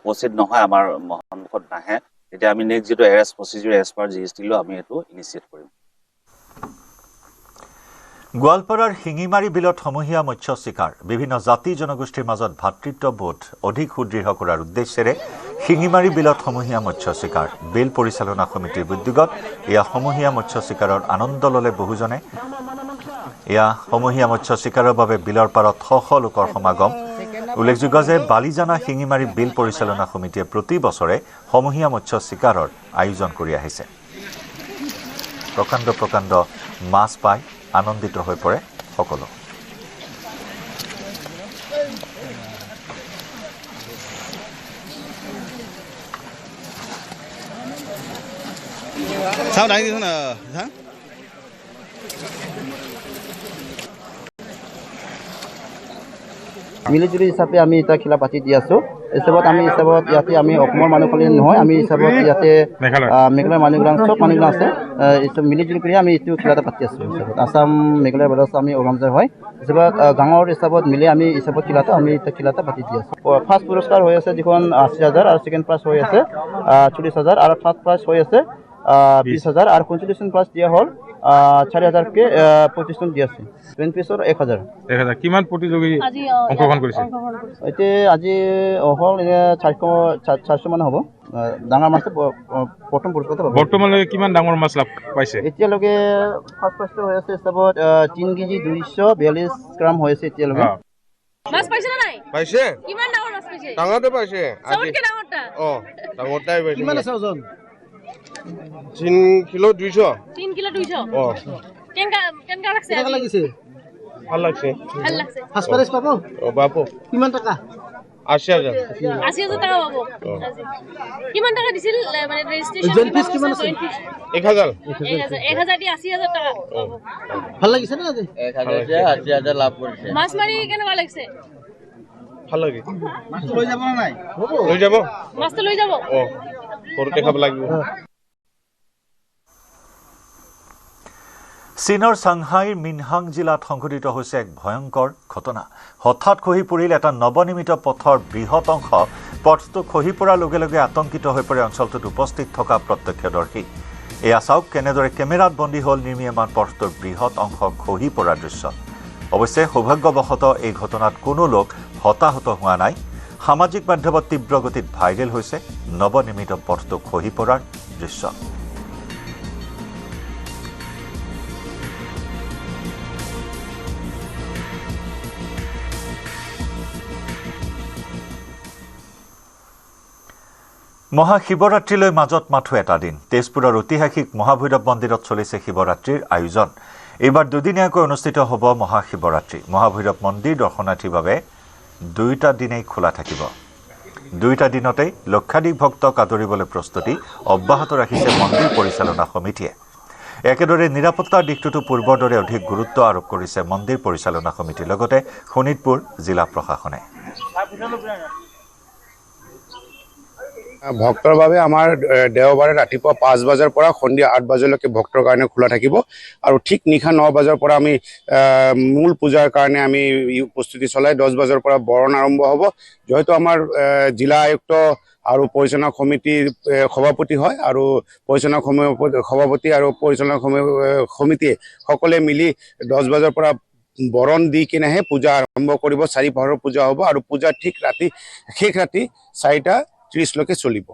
উপস্থিত নহয়, আমাৰ সন্মুখত নাহে, তেতিয়া আমি নেক্সট যিটো arrest procedure as per GST law আমি এইটো ইনিচিয়েট কৰিম। গোৱালপাৰাৰ শিঙিমাৰী বিলত সমূহীয়া মৎস্য চিকাৰ। বিভিন্ন জাতি জনগোষ্ঠীৰ মাজত ভাতৃত্ববোধ অধিক সুদৃঢ় কৰাৰ উদ্দেশ্যেৰে শিঙিমাৰী বিলত সমূহীয়া মৎস্য চিকাৰ। বিল পৰিচালনা সমিতিৰ উদ্যোগত এয়া সমূহীয়া মৎস্য চিকাৰৰ আনন্দ ল'লে বহুজনে। এয়া সমূহীয়া মৎস্য চিকাৰৰ বাবে বিলৰ পাৰত শ লোকৰ সমাগম। উল্লেখযোগ্য যে বালিজানা শিঙিমাৰী বিল পৰিচালনা সমিতিয়ে প্ৰতি বছৰে সমূহীয়া মৎস্য চিকাৰৰ আয়োজন কৰি আহিছে। প্ৰকাণ্ড মাছ পাই আনন্দিত হৈ পৰে সকলো। মিলিজুলি হিচাপে আমি এটা খেলা পাতি দি আছোঁ। হিচাপত আমি ইয়াতে আমি অসমৰ মানুহখিনি নহয়, আমি হিচাপত ইয়াতে মেঘালয়ৰ মানুহবিলাক চব মানুহবিলাক আছে, মিলিজুলি কৰি আমি এইটো খেলা এটা পাতি আছোঁ। হিচাপত আসাম মেঘালয় বৰ্ডাৰ আমি অৰ্গানাইজাৰ হয় হিচাপত গাঁৱৰ হিচাপত মিলি আমি হিচাপত খেলাটো আমি এটা খেলা এটা পাতি দি আছোঁ। ফাৰ্ষ্ট পুৰস্কাৰ হৈ আছে যিখন 80,000 আৰু ছেকেণ্ড প্ৰাইজ হৈ আছে 40,000 আৰু থাৰ্ড প্ৰাইজ হৈ আছে 20,000 আৰু কনচুলেশ্যন প্ৰাইজ দিয়া হ'ল 4,000কে প্ৰতিষ্ঠান দি আছে। 20 পিছৰ 1,000। কিমান প্ৰতিযোগী অংশগ্ৰহণ কৰিছে? এতিয়া আজি হ'ল 400 মান হ'ব। ডাঙৰ মাছটো প্ৰথম পুৰস্কাৰ পাব। বৰ্তমানলৈকে কিমান ডাঙৰ মাছ লাভ পাইছে? এতিয়ালৈকে ফাৰ্ষ্ট প্ৰাইজটো হৈ আছে হিচাপত 3 কেজি 242 গ্ৰাম হৈ আছে এতিয়ালৈকে। মাছ পাইছে না নাই? পাইছে। কিমান ডাঙৰ মাছ পাইছে? ডাঙৰতে পাইছে। সবতকে ডাঙৰটা? ডাঙৰটাই পাইছে। কিমান আছে ওজন? 3 কিলো 200। 3 কিলো 200? কেনকা লাগছে? কেনকা লাগিছে? ভাল লাগছে। ভাল লাগছে। ফাৰ্ষ্ট প্ৰাইজ পাব? পাব। কিমান টকা? 80,000। 80,000 টাকা পাব। কিমান টাকা দিছিল মানে ৰেজিষ্ট্ৰেচন? জইন ফিজ কিমান আছে? 1,000। 1,000 দি 80,000 টাকা। ভাল লাগিছে না আজি? 80,000 লাভ কৰিছে। মাছ মাৰি কেনেকুৱা লাগিছে? ভাল লাগে। মাছটো লৈ যাব না নাই? লৈ যাব। মাছটো লৈ যাব? সৰুতে খাব লাগিব। চীনৰ চাংহাইৰ মিনহাং জিলাত সংঘটিত হৈছে এক ভয়ংকৰ ঘটনা। হঠাৎ খহি পৰিল এটা নৱনিৰ্মিত পথৰ বৃহৎ অংশ। পথটো খহি পৰাৰ লগে লগে আতংকিত হৈ পৰে অঞ্চলটোত উপস্থিত থকা প্ৰত্যক্ষদৰ্শী। এয়া চাওক কেনেদৰে কেমেৰাত বন্দী হ'ল নিৰ্মীয়মান পথটোৰ বৃহৎ অংশ খহি পৰাৰ দৃশ্য। অৱশ্যে সৌভাগ্যবশতঃ এই ঘটনাত কোনো লোক হতাহত হোৱা নাই। সামাজিক মাধ্যমত তীব্ৰ গতিত ভাইৰেল হৈছে নৱনিৰ্মিত পথটো খহি পৰাৰ দৃশ্য। মহাশিৱৰাত্ৰিলৈ মাজত মাথো এটা দিন। তেজপুৰৰ ঐতিহাসিক মহাভৈৰৱ মন্দিৰত চলিছে শিৱৰাত্ৰিৰ আয়োজন। এইবাৰ দুদিনীয়াকৈ অনুষ্ঠিত হ'ব মহাশিৱৰাত্ৰি। মহাভৈৰৱ মন্দিৰ দৰ্শনাৰ্থীৰ বাবে 2টা দিনেই খোলা থাকিব। 2টা দিনতেই লক্ষাধিক ভক্তক আদৰিবলৈ প্ৰস্তুতি অব্যাহত ৰাখিছে মন্দিৰ পৰিচালনা সমিতিয়ে। একেদৰে নিৰাপত্তাৰ দিশটোতো পূৰ্বৰ দৰে অধিক গুৰুত্ব আৰোপ কৰিছে মন্দিৰ পৰিচালনা সমিতিৰ লগতে শোণিতপুৰ জিলা প্ৰশাসনে। ভক্তৰ বাবে আমাৰ দেওবাৰে ৰাতিপুৱা 5 বজাৰ পৰা সন্ধিয়া 8 বজালৈকে ভক্তৰ কাৰণে খোলা থাকিব আৰু ঠিক নিশা 9 বজাৰ পৰা আমি মূল পূজাৰ কাৰণে আমি প্ৰস্তুতি চলাই 10 বজাৰ পৰা বৰণ আৰম্ভ হ'ব। যেহেতু আমাৰ জিলা আয়ুক্ত আৰু পৰিচালনা সমিতিৰ সভাপতি হয় আৰু পৰিচালনা সভাপতি আৰু পৰিচালনা সমিতিয়ে সকলোৱে মিলি 10 বজাৰ পৰা বৰণ দি কিনেহে পূজা আৰম্ভ কৰিব। 4 প্ৰহৰৰ পূজা হ'ব আৰু পূজা ঠিক শেষ ৰাতি 4:30 লৈকে চলিব।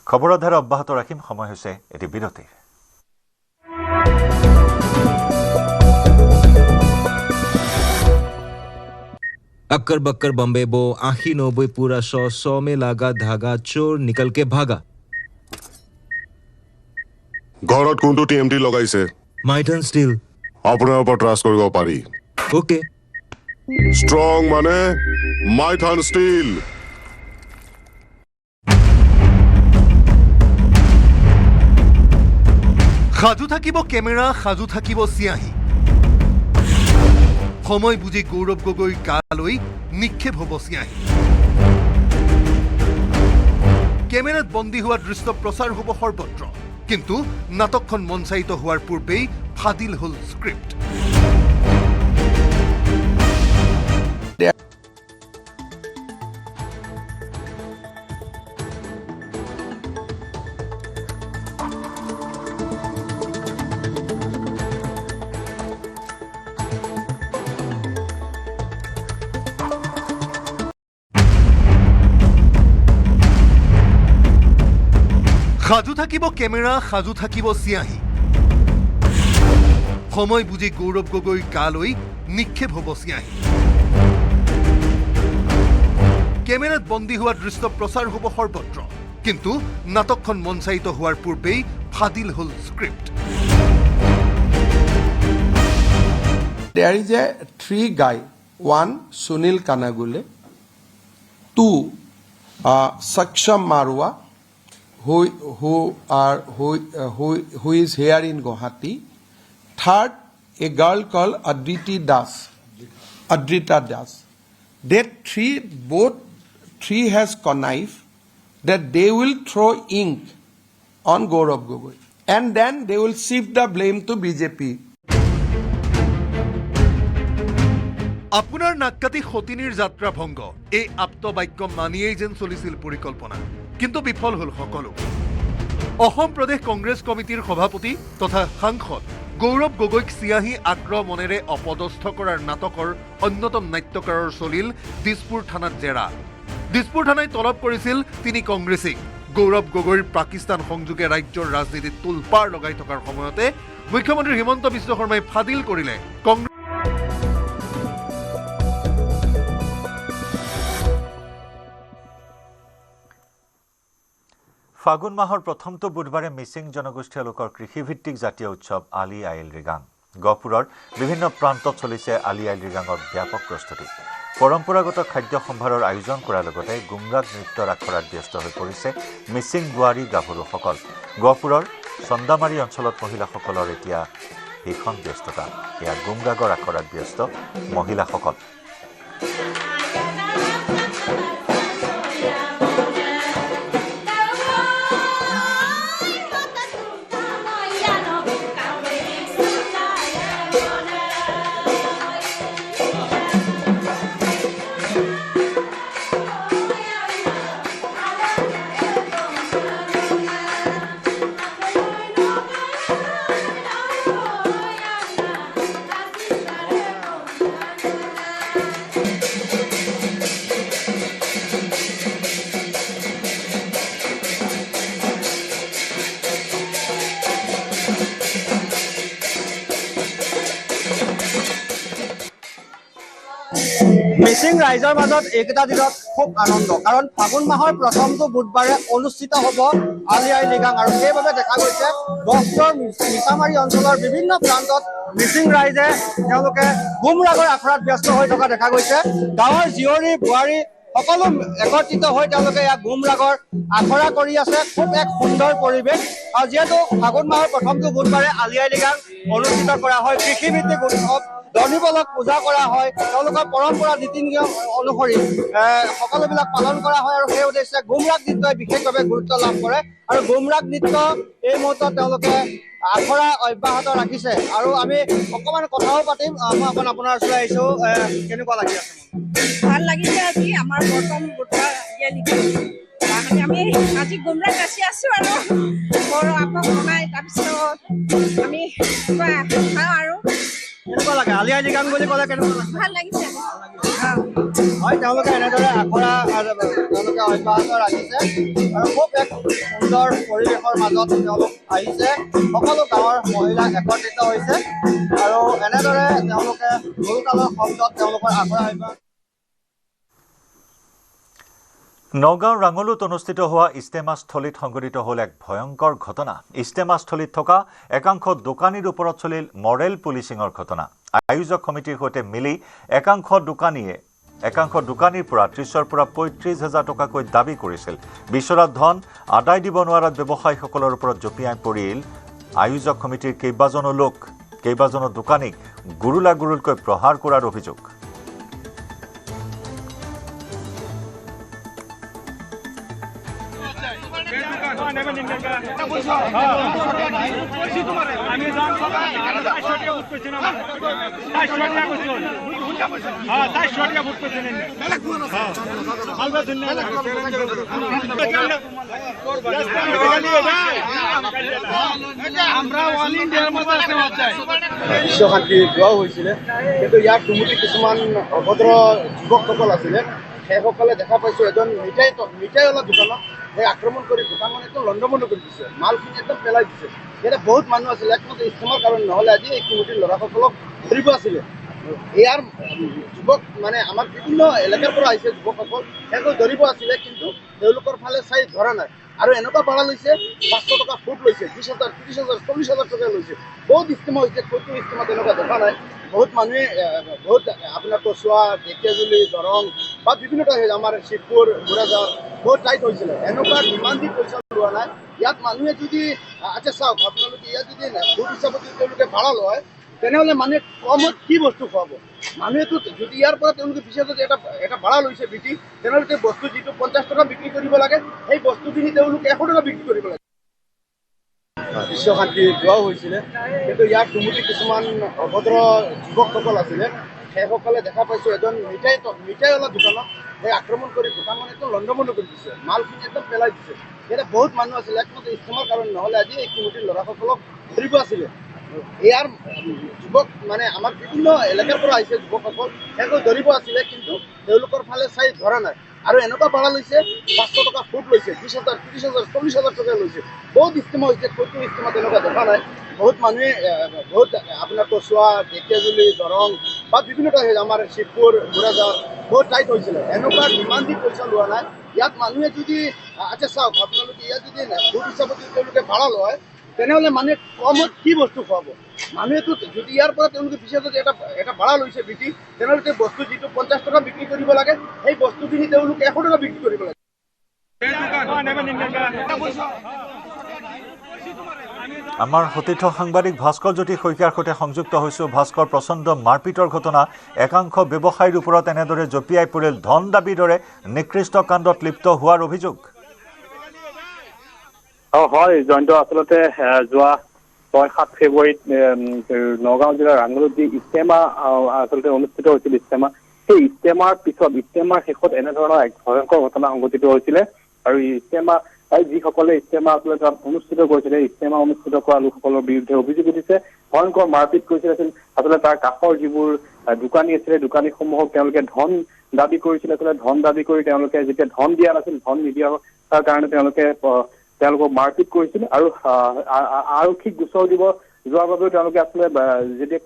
খবৰৰ ধাৰা অব্যাহত ৰাখিম। সময় হৈছে এটি বিৰতিৰ। अक्कर बक्कर बम्बे बो आखी नोबे पूरा 100 में लागा धागा चोर निकल के भागा। ঘৰত কোনটো টিএমটি লগাইছে? মাইটন ষ্টিল। আপোনাৰ ওপৰত ট্ৰাষ্ট কৰিব পাৰি। ওকে। ষ্ট্ৰং মানে মাইথন ষ্টিল। সাজু থাকিব কেমেৰা, সাজু থাকিব চিয়াহী। সময় বুজি গৌৰৱ গগৈৰ গালৈ নিক্ষেপ হ'ব চিয়াহী। কেমেৰাত বন্দী হোৱা দৃশ্য প্ৰচাৰ হ'ব সৰ্বত্ৰ, কিন্তু নাটকখন মঞ্চায়িত হোৱাৰ পূৰ্বেই ফাদিল হ'ল স্ক্ৰিপ্ট। সাজু থাকিব কেমেৰা, সাজু থাকিব চিয়াহী। সময় বুজি গৌৰৱ গগৈৰ গালৈ নিক্ষেপ হ'ব চিয়াহী। কেমেৰাত বন্দী হোৱা দৃশ্য প্ৰচাৰ হ'ব সৰ্বত্ৰ, কিন্তু নাটকখন মঞ্চায়িত হোৱাৰ পূৰ্বেই ফাদিল হ'ল script. There is a 3 guy, 1 Sunil Kanagule, 2 Saksham Marwa, who is here in Guwahati. Third, a girl called Adrita Das. That both three has connived that they will throw ink on Gaurav Gogoi, and then they will shift the blame to BJP. আপোনাৰ নাক্কাতি সতিনীৰ যাত্ৰা ভংগ, এই আপ্তবাক্য মানিয়েই যেন চলিছিল পৰিকল্পনা, কিন্তু বিফল হ'ল সকলো। অসম প্ৰদেশ কংগ্ৰেছ কমিটিৰ সভাপতি তথা সাংসদ গৌৰৱ গগৈক চিয়াহী আক্ৰমণেৰে অপদস্থ কৰাৰ নাটকৰ অন্যতম নাট্যকাৰৰ চলিল দিছপুৰ থানাত জেৰা। দিছপুৰ থানাই তলব কৰিছিল তিনি কংগ্ৰেছীক। গৌৰৱ গগৈৰ পাকিস্তান সংযোগে ৰাজ্যৰ ৰাজনীতিত তোলপাৰ লগাই থকাৰ সময়তে মুখ্যমন্ত্ৰী হিমন্ত বিশ্ব শৰ্মাই ফাদিল কৰিলে কংগ্ৰেছ। ফাগুন মাহৰ প্ৰথমটো বুধবাৰে মিচিং জনগোষ্ঠীয় লোকৰ কৃষিভিত্তিক জাতীয় উৎসৱ আলি আইল ৰিগাং। গহপুৰৰ বিভিন্ন প্ৰান্তত চলিছে আলি আইল ৰিগাঙৰ ব্যাপক প্ৰস্তুতি। পৰম্পৰাগত খাদ্য সম্ভাৰৰ আয়োজন কৰাৰ লগতে গুমৰাগ নৃত্যৰ আখৰাত ব্যস্ত হৈ পৰিছে মিচিং বোৱাৰী গাভৰুসকল। গহপুৰৰ চন্দামাৰী অঞ্চলত মহিলাসকলৰ এতিয়া ভীষণ ব্যস্ততা। এয়া গুমৰাগৰ আখৰাত ব্যস্ত মহিলাসকল। মিচিং ৰাইজৰ মাজত এইকেইটা দিনত খুব আনন্দ, কাৰণ ফাগুন মাহৰ প্ৰথমটো বুধবাৰে অনুষ্ঠিত হ'ব আলি আই লৃগাং, আৰু সেইবাবে দেখা গৈছে গহপুৰৰ মিছামাৰী অঞ্চলৰ বিভিন্ন প্ৰান্তত মিচিং ৰাইজে তেওঁলোকে গুমৰাগৰ আখৰাত ব্যস্ত হৈ থকা দেখা গৈছে। গাঁৱৰ জীয়ৰী বোৱাৰী সকলো একত্ৰিত হৈ তেওঁলোকে ইয়াত গুমৰাগৰ আখৰা কৰি আছে। খুব এক সুন্দৰ পৰিৱেশ। আৰু যিহেতু ফাগুন মাহৰ প্ৰথমটো বুধবাৰে আলি আই লৃগাং অনুষ্ঠিত কৰা হয়, কৃষিভিত্তিক উৎসৱ, ধনীবলক পূজা কৰা হয়, তেওঁলোকৰ পৰম্পৰা নীতি নিয়ম অনুসৰি সকলোবিলাক পালন কৰা হয়। আৰু সেই উদ্দেশ্যে গুমৰাগ নৃত্যই বিশেষভাৱে গুৰুত্ব লাভ কৰে। আৰু গুমৰাগ নৃত্য এই মুহূৰ্তত তেওঁলোকে আখৰা অব্যাহত ৰাখিছে। আৰু আমি অকণমান কথাও পাতিম। মই আপোনাৰ ওচৰলৈ আহিছোঁ, কেনেকুৱা লাগি আছে? ভাল লাগিছে। আজি আমাৰ প্ৰথম বুধবাৰ আমি আজি গুমৰাগ নাচি আছো আৰু বৰ আপক বনাই তাৰপিছত আমি খাওঁ আৰু কেনেকুৱা লাগে? আলি আই লৃগাং বুলি ক'লে কেনেকুৱা লাগে? ভাল লাগিছে। হয়, তেওঁলোকে এনেদৰে আখৰা তেওঁলোকে অব্যাহত ৰাখিছে আৰু খুব এক সুন্দৰ পৰিৱেশৰ মাজত তেওঁলোক আহিছে। সকলো গাঁৱৰ মহিলা একত্ৰিত হৈছে আৰু এনেদৰে তেওঁলোকে ঢোল-তালৰ শব্দত তেওঁলোকৰ আখৰা অব্যাহত। নগাঁও ৰাঙলুত অনুষ্ঠিত হোৱা ইষ্টেমাস্থলীত সংঘটিত হ'ল এক ভয়ংকৰ ঘটনা। ইষ্টেমাস্থলীত থকা একাংশ দোকানীৰ ওপৰত চলিল মৰেল পুলিচিঙৰ ঘটনা। আয়োজক সমিতিৰ সৈতে মিলি একাংশ দোকানীৰ পৰা 30,000 পৰা 35,000 টকাকৈ দাবী কৰিছিল। বিচৰা ধন আদায় দিব নোৱাৰাত ব্যৱসায়ীসকলৰ ওপৰত জঁপিয়াই পৰিল আয়োজক সমিতিৰ কেইবাজনো লোক। কেইবাজনো দোকানীক গুৰুলাগুৰুলকৈ প্ৰহাৰ কৰাৰ অভিযোগ। বিশ্বশান্তি দোৱাও হৈছিলে, কিন্তু ইয়াত দুমুটি কিছুমান অভদ্ৰ যুৱকসকল আছিলে। সেইসকলে দেখা পাইছোঁ এজন মিঠাইৱালা দোকানত সেই আক্ৰমণ কৰি দোকানখন একদম লণ্ডভণ্ড কৰি দিছে, মালখিনি একদম পেলাই দিছে। ইয়াতে বহুত মানুহ আছিলে, একমাত্ৰ ইষ্টেমৰ কাৰণে নহ'লে আজি এই কমিটিৰ ল'ৰাসকলক ধৰিব আছিলে। ইয়াৰ যুৱক মানে আমাৰ বিভিন্ন এলেকাৰ পৰা আহিছে যুৱকসকল, সেইসকল ধৰিব আছিলে, কিন্তু তেওঁলোকৰ ফালে চাই ধৰা নাই। আৰু এনেকুৱা ভাড়া লৈছে, 500 টকা ফুট লৈছে, 20,000, 30,000, 40,000 টকা লৈছে। বহুত ইষ্টেমা হৈছে, ক'তো ইষ্টেমা তেনেকুৱা দেখা নাই। বহুত মানুহে বহুত আপোনাৰ কচুৱা, ঢেকীয়াজুলি, দৰং বা বিভিন্ন ঠাই আমাৰ শিৱপুৰ, বুঢ়াজান বহুত টাইট হৈছিলে। এনেকুৱা ইমান দি পইচা লোৱা নাই। ইয়াত মানুহে যদি আচ্ছা চাওক, আপোনালোকে ইয়াত যদি ফুট হিচাপত যদি তেওঁলোকে ভাড়া লয়, তেনেহ'লে মানুহে কমত কি বস্তু খুৱাব? মানুহেতো যদি ইয়াৰ পৰা তেওঁলোকে পিছত যদি এটা ভাড়া লৈছে বিক্ৰী, তেনেহ'লে সেই বস্তু যিটো 50 টকা বিক্ৰী কৰিব লাগে, সেই বস্তুখিনি তেওঁলোকে 100 টকা বিক্ৰী কৰিব লাগে। বিশ্বশান্তি দোৱাও হৈছিলে, কিন্তু ইয়াত দুমুটি কিছুমান অভদ্ৰ যুৱকসকল আছিলে। সেইসকলে দেখা পাইছোঁ এজন মিঠাইৱালা দোকানত সেই আক্ৰমণ কৰি দোকানখন একদম লণ্ডভণ্ড কৰি দিছে, মালখিনি একদম পেলাই দিছে। ইয়াতে বহুত মানুহ আছিলে, একমাত্ৰ ইষ্টেমৰ কাৰণে নহ'লে আজি এই কমিটিৰ ল'ৰাসকলক ধৰিব আছিলে। ইয়াৰ যুৱক মানে আমাৰ বিভিন্ন এলেকাৰ পৰা আহিছে যুৱকসকল, সেইসকল ধৰিব আছিলে, কিন্তু তেওঁলোকৰ ফালে চাই ধৰা নাই। আৰু এনেকুৱা ভাড়া লৈছে, 500 টকা ফুট লৈছে, 20,000, 30,000, 40,000 টকা লৈছে। বহুত ইষ্টেমা হৈছে, ক'তো ইষ্টেমা তেনেকুৱা দেখা নাই। বহুত মানুহে বহুত আপোনাৰ কচুৱা, ঢেকীয়াজুলি, দৰং বা বিভিন্ন ঠাই আমাৰ শিৱপুৰ, বুঢ়াজান বহুত টাইট হৈছিলে। এনেকুৱা ইমান দি পইচা লোৱা নাই। ইয়াত মানুহে যদি আচ্ছা চাওক, আপোনালোকে ইয়াত যদি ফুট হিচাপত যদি তেওঁলোকে ভাড়া লয়, তেনেহ'লে মানুহে কমত কি বস্তু খুৱাব? মানুহেতো যদি ইয়াৰ পৰা তেওঁলোকে পিছত যদি এটা ভাড়া লৈছে বিক্ৰী, তেনেহ'লে সেই বস্তু যিটো 50 টকা বিক্ৰী কৰিব লাগে, সেই বস্তুখিনি তেওঁলোকে 100 টকা বিক্ৰী কৰিব লাগে। আমাৰ সতীৰ্থ সাংবাদিক ভাস্কৰ জ্যোতি শইকীয়াৰ সৈতে সংযুক্ত হৈছোঁ। ভাস্কৰ, প্ৰচণ্ড মাৰপিটৰ ঘটনা, একাংশ ব্যৱসায়ীৰ ওপৰত এনেদৰে জঁপিয়াই পৰিল ধন দাবীৰ দৰে নিকৃষ্ট কাণ্ডত লিপ্ত হোৱাৰ অভিযোগ। হয় জয়ন্ত, আচলতে যোৱা 6-7 ফেব্ৰুৱাৰীত নগাঁও জিলাৰ ৰাঙলুত যি ইষ্টেমা আচলতে অনুষ্ঠিত হৈছিল ইষ্টেমা, সেই ইষ্টেমাৰ পিছত ইষ্টেমাৰ শেষত এনেধৰণৰ এক ভয়ংকৰ ঘটনা সংঘটিত হৈছিলে। আৰু ইষ্টেমা যিসকলে ইষ্টেমা আচলতে তাত অনুষ্ঠিত কৰিছিলে, ইষ্টেমা অনুষ্ঠিত কৰা লোকসকলৰ বিৰুদ্ধে অভিযোগ উঠিছে, ভয়ংকৰ মাৰপিট কৰিছিল। আচলতে তাৰ কাষৰ যিবোৰ দোকানী আছিলে, দোকানীসমূহক তেওঁলোকে ধন দাবী কৰিছিল। আচলতে ধন দাবী কৰি তেওঁলোকে যেতিয়া ধন দিয়া নাছিল, ধন নিদিয়াৰ কাৰণে তেওঁলোকক মাৰপিট কৰিছিল। আৰু আৰক্ষীক গোচৰ দিব যোৱাৰ বাবেও তেওঁলোকে আচলতে যেতিয়া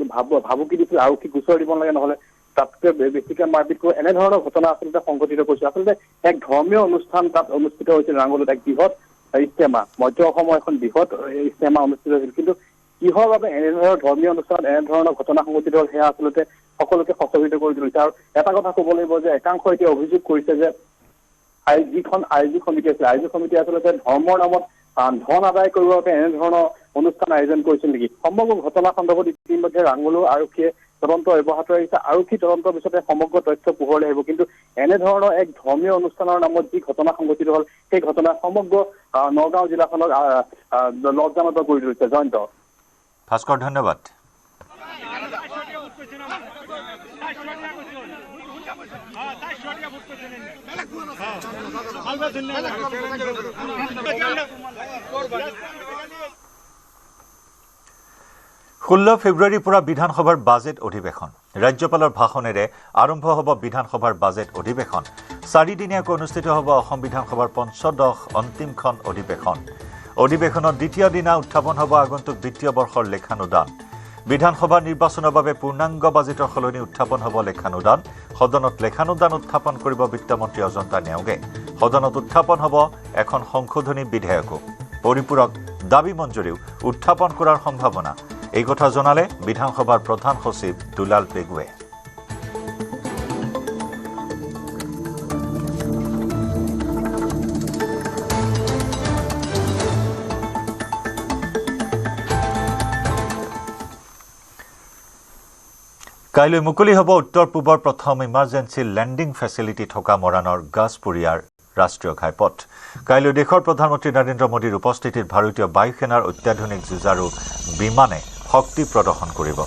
ভাবুকি দিছিল আৰক্ষীক গোচৰ দিব নালাগে, নহ'লে তাতকৈ বেছিকে মাৰপিট কৰি এনেধৰণৰ ঘটনা আচলতে সংঘটিত কৰিছিল। আচলতে এক ধৰ্মীয় অনুষ্ঠান তাত অনুষ্ঠিত হৈছিল ৰাঙলুত, এক বৃহৎ ইষ্টেমা, মধ্য অসমৰ এখন বৃহৎ ইষ্টেমা অনুষ্ঠিত হৈছিল। কিন্তু কিহৰ বাবে এনেধৰণৰ ধৰ্মীয় অনুষ্ঠানত এনেধৰণৰ ঘটনা সংঘটিত হ'ল সেয়া আচলতে সকলোকে সচকিত কৰি তুলিছে। আৰু এটা কথা ক'ব লাগিব যে একাংশ এতিয়া অভিযোগ কৰিছে যে যিখন আয়োজিক সমিতি আছিলে, আয়োজিক সমিতিয়ে আচলতে ধৰ্মৰ নামত ধন আদায় কৰিবৰ বাবে এনেধৰণৰ অনুষ্ঠান আয়োজন কৰিছিল নেকি। সমগ্ৰ ঘটনা সন্দৰ্ভত ইতিমধ্যে ৰাংগুলো আৰক্ষীয়ে তদন্ত অব্যাহত ৰাখিছে। আৰক্ষী তদন্তৰ পিছতে সমগ্ৰ তথ্য পোহৰলৈ আহিব। কিন্তু এনেধৰণৰ এক ধৰ্মীয় অনুষ্ঠানৰ নামত যি ঘটনা সংঘটিত হ'ল সেই ঘটনা সমগ্ৰ নগাঁও জিলাখনক লজ্জানত কৰি তুলিছে। জয়ন্ত। ভাস্কৰ, ধন্যবাদ। ষোল্ল ফেব্ৰুৱাৰীৰ পৰা বিধানসভাৰ বাজেট অধিৱেশন। ৰাজ্যপালৰ ভাষণেৰে আৰম্ভ হ'ব বিধানসভাৰ বাজেট অধিৱেশন। 4 দিনীয়াকৈ অনুষ্ঠিত হ'ব অসম বিধানসভাৰ পঞ্চদশ অন্তিমখন অধিৱেশন। অধিৱেশনৰ দ্বিতীয় দিনা উত্থাপন হ'ব আগন্তুক বিত্তীয় বৰ্ষৰ লেখানুদান। বিধানসভা নিৰ্বাচনৰ বাবে পূৰ্ণাংগ বাজেটৰ সলনি উত্থাপন হ'ব লেখানুদান। সদনত লেখানুদান উত্থাপন কৰিব বিত্তমন্ত্ৰী অজন্তা নেওগে। সদনত উত্থাপন হ'ব এখন সংশোধনী বিধেয়কো। পৰিপূৰক দাবী মঞ্জুৰিও উত্থাপন কৰাৰ সম্ভাৱনা। এই কথা জনালে বিধানসভাৰ প্ৰধান সচিব দুলাল পেগুৱে। কাইলৈ মুকলি হ'ব উত্তৰ পূবৰ প্ৰথম ইমাৰ্জেঞ্চি লেণ্ডিং ফেচিলিটি থকা মৰাণৰ গাছপুৰীয়াৰ ৰাষ্ট্ৰীয় ঘাইপথ। কাইলৈ দেশৰ প্ৰধানমন্ত্ৰী নৰেন্দ্ৰ মোদীৰ উপস্থিতিত ভাৰতীয় বায়ুসেনাৰ অত্যাধুনিক যুঁজাৰু বিমানে শক্তি প্ৰদৰ্শন কৰিব।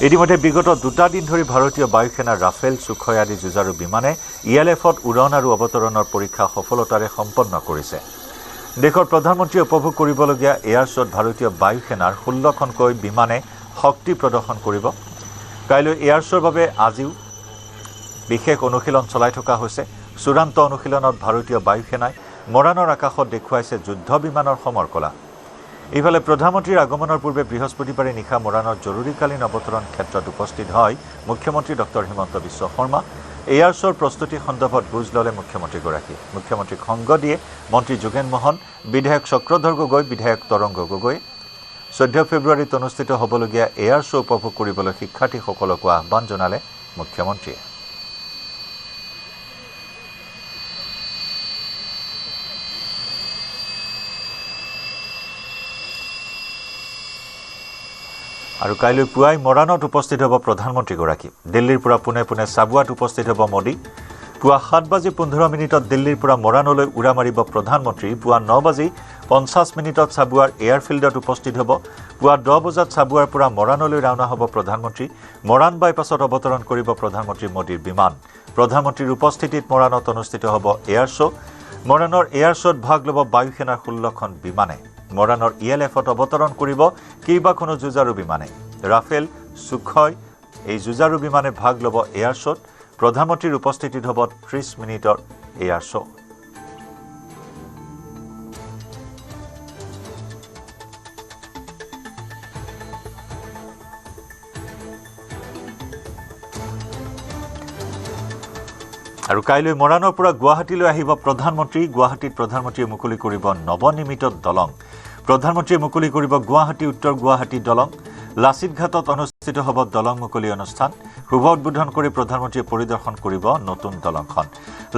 ইতিমধ্যে বিগত 2 দিন ধৰি ভাৰতীয় বায়ুসেনাৰ ৰাফেল, সুখয় আদি যুঁজাৰু বিমানে ELF-ত উৰণ আৰু অৱতৰণৰ পৰীক্ষা সফলতাৰে সম্পন্ন কৰিছে। দেশৰ প্ৰধানমন্ত্ৰীয়ে উপভোগ কৰিবলগীয়া এয়াৰ শ্ব'ত ভাৰতীয় বায়ুসেনাৰ 16খনকৈ বিমানে শক্তি প্ৰদৰ্শন কৰিব। কাইলৈ এয়াৰ শ্ব'ৰ বাবে আজিও বিশেষ অনুশীলন চলাই থকা হৈছে। চূড়ান্ত অনুশীলনত ভাৰতীয় বায়ুসেনাই মৰাণৰ আকাশত দেখুৱাইছে যুদ্ধ বিমানৰ সমৰকলা। ইফালে প্ৰধানমন্ত্ৰীৰ আগমনৰ পূৰ্বে বৃহস্পতিবাৰে নিশা মৰাণৰ জৰুৰীকালীন অৱতৰণ ক্ষেত্ৰত উপস্থিত হয় মুখ্যমন্ত্ৰী ডক্টৰ হিমন্ত বিশ্ব শৰ্মা। এয়াৰ শ্ব'ৰ প্ৰস্তুতি সন্দৰ্ভত বুজ ল'লে মুখ্যমন্ত্ৰীগৰাকী। মুখ্যমন্ত্ৰীক সংগ দিয়ে মন্ত্ৰী যোগেন মোহন, বিধায়ক চক্ৰধৰ গগৈ, বিধায়ক তৰংগ গগৈ। 14 ফেব্ৰুৱাৰীত অনুষ্ঠিত হ'বলগীয়া এয়াৰ শ্ব' উপভোগ কৰিবলৈ শিক্ষাৰ্থীসকলকো আহ্বান জনালে মুখ্যমন্ত্ৰীয়ে। আৰু কাইলৈ পুৱাই মৰাণত উপস্থিত হ'ব প্ৰধানমন্ত্ৰীগৰাকী। দিল্লীৰ পৰা পোনে পোনে চাবুৱাত উপস্থিত হ'ব মোদী। পুৱা 7:15 দিল্লীৰ পৰা মৰাণলৈ উৰা মাৰিব প্ৰধানমন্ত্ৰী। পুৱা 9:50 চাবুৱাৰ এয়াৰফিল্ডত উপস্থিত হ'ব। পুৱা 10 বজাত চাবুৱাৰ পৰা মৰাণলৈ ৰাওনা হ'ব প্ৰধানমন্ত্ৰী। মৰাণ বাইপাছত অৱতৰণ কৰিব প্ৰধানমন্ত্ৰী মোদীৰ বিমান। প্ৰধানমন্ত্ৰীৰ উপস্থিতিত মৰাণত অনুষ্ঠিত হ'ব এয়াৰ শ্ব'। মৰাণৰ এয়াৰ শ্ব'ত ভাগ ল'ব বায়ুসেনাৰ 16খন বিমানে। মৰাণৰ ELF-ত অৱতৰণ কৰিব কেইবাখনো যুঁজাৰু বিমানে। ৰাফেল, সুখয় এই যুঁজাৰু বিমানে ভাগ ল'ব এয়াৰ শ্ব'ত। প্ৰধানমন্ত্ৰীৰ উপস্থিতিত হ'ব 30 মিনিটৰ এয়াৰ শ্ব'। আৰু কাইলৈ মৰাণৰ পৰা গুৱাহাটীলৈ আহিব প্ৰধানমন্ত্ৰী। গুৱাহাটীত প্ৰধানমন্ত্ৰীয়ে মুকলি কৰিব নৱনিৰ্মিত দলং। প্ৰধানমন্ত্ৰীয়ে মুকলি কৰিব গুৱাহাটী উত্তৰ গুৱাহাটী দলং। লাচিত ঘাটত অনুষ্ঠিত হ'ব দলং মুকলি অনুষ্ঠান। শুভ উদ্বোধন কৰি প্ৰধানমন্ত্ৰীয়ে পৰিদৰ্শন কৰিব নতুন দলংখন।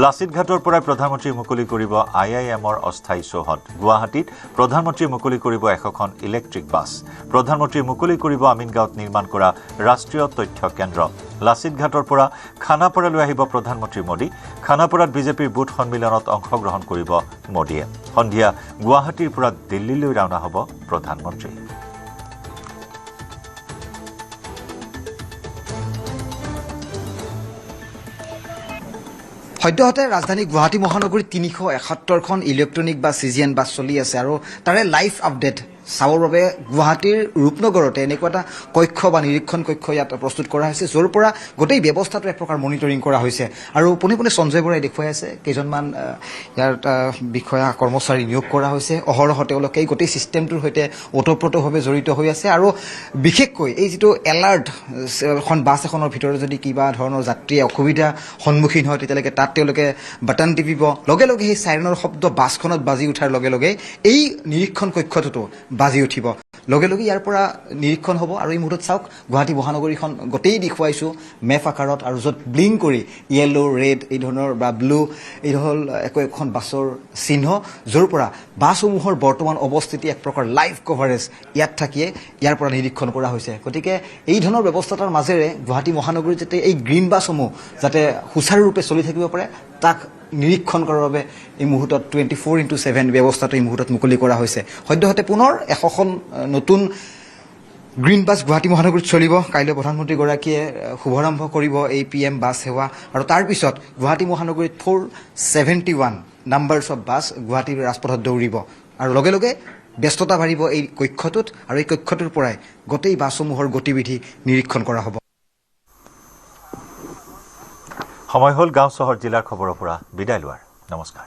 লাচিত ঘাটৰ পৰাই প্ৰধানমন্ত্ৰীয়ে মুকলি কৰিব IIM-ৰ অস্থায়ী চৌহদ। গুৱাহাটীত প্ৰধানমন্ত্ৰীয়ে মুকলি কৰিব 100খন ইলেক্ট্ৰিক বাছ। প্ৰধানমন্ত্ৰীয়ে মুকলি কৰিব আমিনগাঁৱত নিৰ্মাণ কৰা ৰাষ্ট্ৰীয় তথ্য কেন্দ্ৰ। লাচিত ঘাটৰ পৰা খানাপাৰালৈ আহিব প্ৰধানমন্ত্ৰী মোদী। খানাপাৰাত বিজেপিৰ বুথ সন্মিলনত অংশগ্ৰহণ কৰিব মোদীয়ে। সন্ধিয়া গুৱাহাটীৰ পৰা দিল্লীলৈ ৰাওনা হ'ব প্ৰধানমন্ত্ৰী। সদ্যহতে ৰাজধানী গুৱাহাটী মহানগৰীত 371খন ইলেক্ট্ৰনিক বাছ CGN বাছ চলি আছে আৰু তাৰে লাইভ আপডেট চাবৰ বাবে গুৱাহাটীৰ ৰূপনগৰতে এনেকুৱা এটা কক্ষ বা নিৰীক্ষণ কক্ষ ইয়াত প্ৰস্তুত কৰা হৈছে, য'ৰ পৰা গোটেই ব্যৱস্থাটো এক প্ৰকাৰ মনিটৰিং কৰা হৈছে। আৰু পোনে পোনে সঞ্জয় বৰাই দেখুৱাই আছে কেইজনমান ইয়াৰ বিষয়া কৰ্মচাৰী নিয়োগ কৰা হৈছে। অহৰহ তেওঁলোকে এই গোটেই ছিষ্টেমটোৰ সৈতে ওতঃপ্ৰোতভাৱে জড়িত হৈ আছে। আৰু বিশেষকৈ এই যিটো এলাৰ্ট এখন বাছ এখনৰ ভিতৰত যদি কিবা ধৰণৰ যাত্ৰীয়ে অসুবিধা সন্মুখীন হয় তেতিয়ালৈকে তাত তেওঁলোকে বাটন টিপিব। লগে লগে সেই চাইৰেনৰ শব্দ বাছখনত বাজি উঠাৰ লগে লগে এই নিৰীক্ষণ কক্ষটোতো বাজি উঠিব লগে লগে ইয়াৰ পৰা নিৰীক্ষণ হ'ব আৰু এই মুহূৰ্তত চাওক গুৱাহাটী মহানগৰীখন গোটেই দেখুৱাইছোঁ মেপ আকাৰত আৰু য'ত ব্লিং কৰি য়েলো ৰেড এই ধৰণৰ বা ব্লু এই হ'ল এখন বাছৰ চিহ্ন য'ৰ পৰা বাছসমূহৰ বৰ্তমান অৱস্থিতি এক প্ৰকাৰ লাইভ কভাৰেজ ইয়াত থাকিয়ে ইয়াৰ পৰা নিৰীক্ষণ কৰা হৈছে গতিকে এই ধৰণৰ ব্যৱস্থাৰ মাজেৰে গুৱাহাটী মহানগৰীত যাতে এই গ্ৰীণ বাছসমূহ যাতে সুচাৰুৰূপে চলি থাকিব পাৰে তাক নিৰীক্ষণ কৰাৰ বাবে এই মুহূৰ্তত 24/7 ব্যৱস্থাটো এই মুহূৰ্তত মুকলি কৰা হৈছে সদ্যহতে পুনৰ 100খন নতুন গ্ৰীণ বাছ গুৱাহাটী মহানগৰীত চলিব কাইলৈ প্ৰধানমন্ত্ৰীগৰাকীয়ে শুভাৰম্ভ কৰিব এই PM বাছ সেৱা আৰু তাৰ পিছত গুৱাহাটী মহানগৰীত 471 নাম্বাৰছ অফ বাছ গুৱাহাটীৰ ৰাজপথত দৌৰিব আৰু লগে লগে ব্যস্ততা বাঢ়িব এই কক্ষটোত আৰু এই কক্ষটোৰ পৰাই গোটেই বাছসমূহৰ গতিবিধি নিৰীক্ষণ কৰা হ'ব সময় হ'ল গাঁও চহৰ জিলাৰ খবৰৰ পৰা বিদায় লোৱাৰ নমস্কাৰ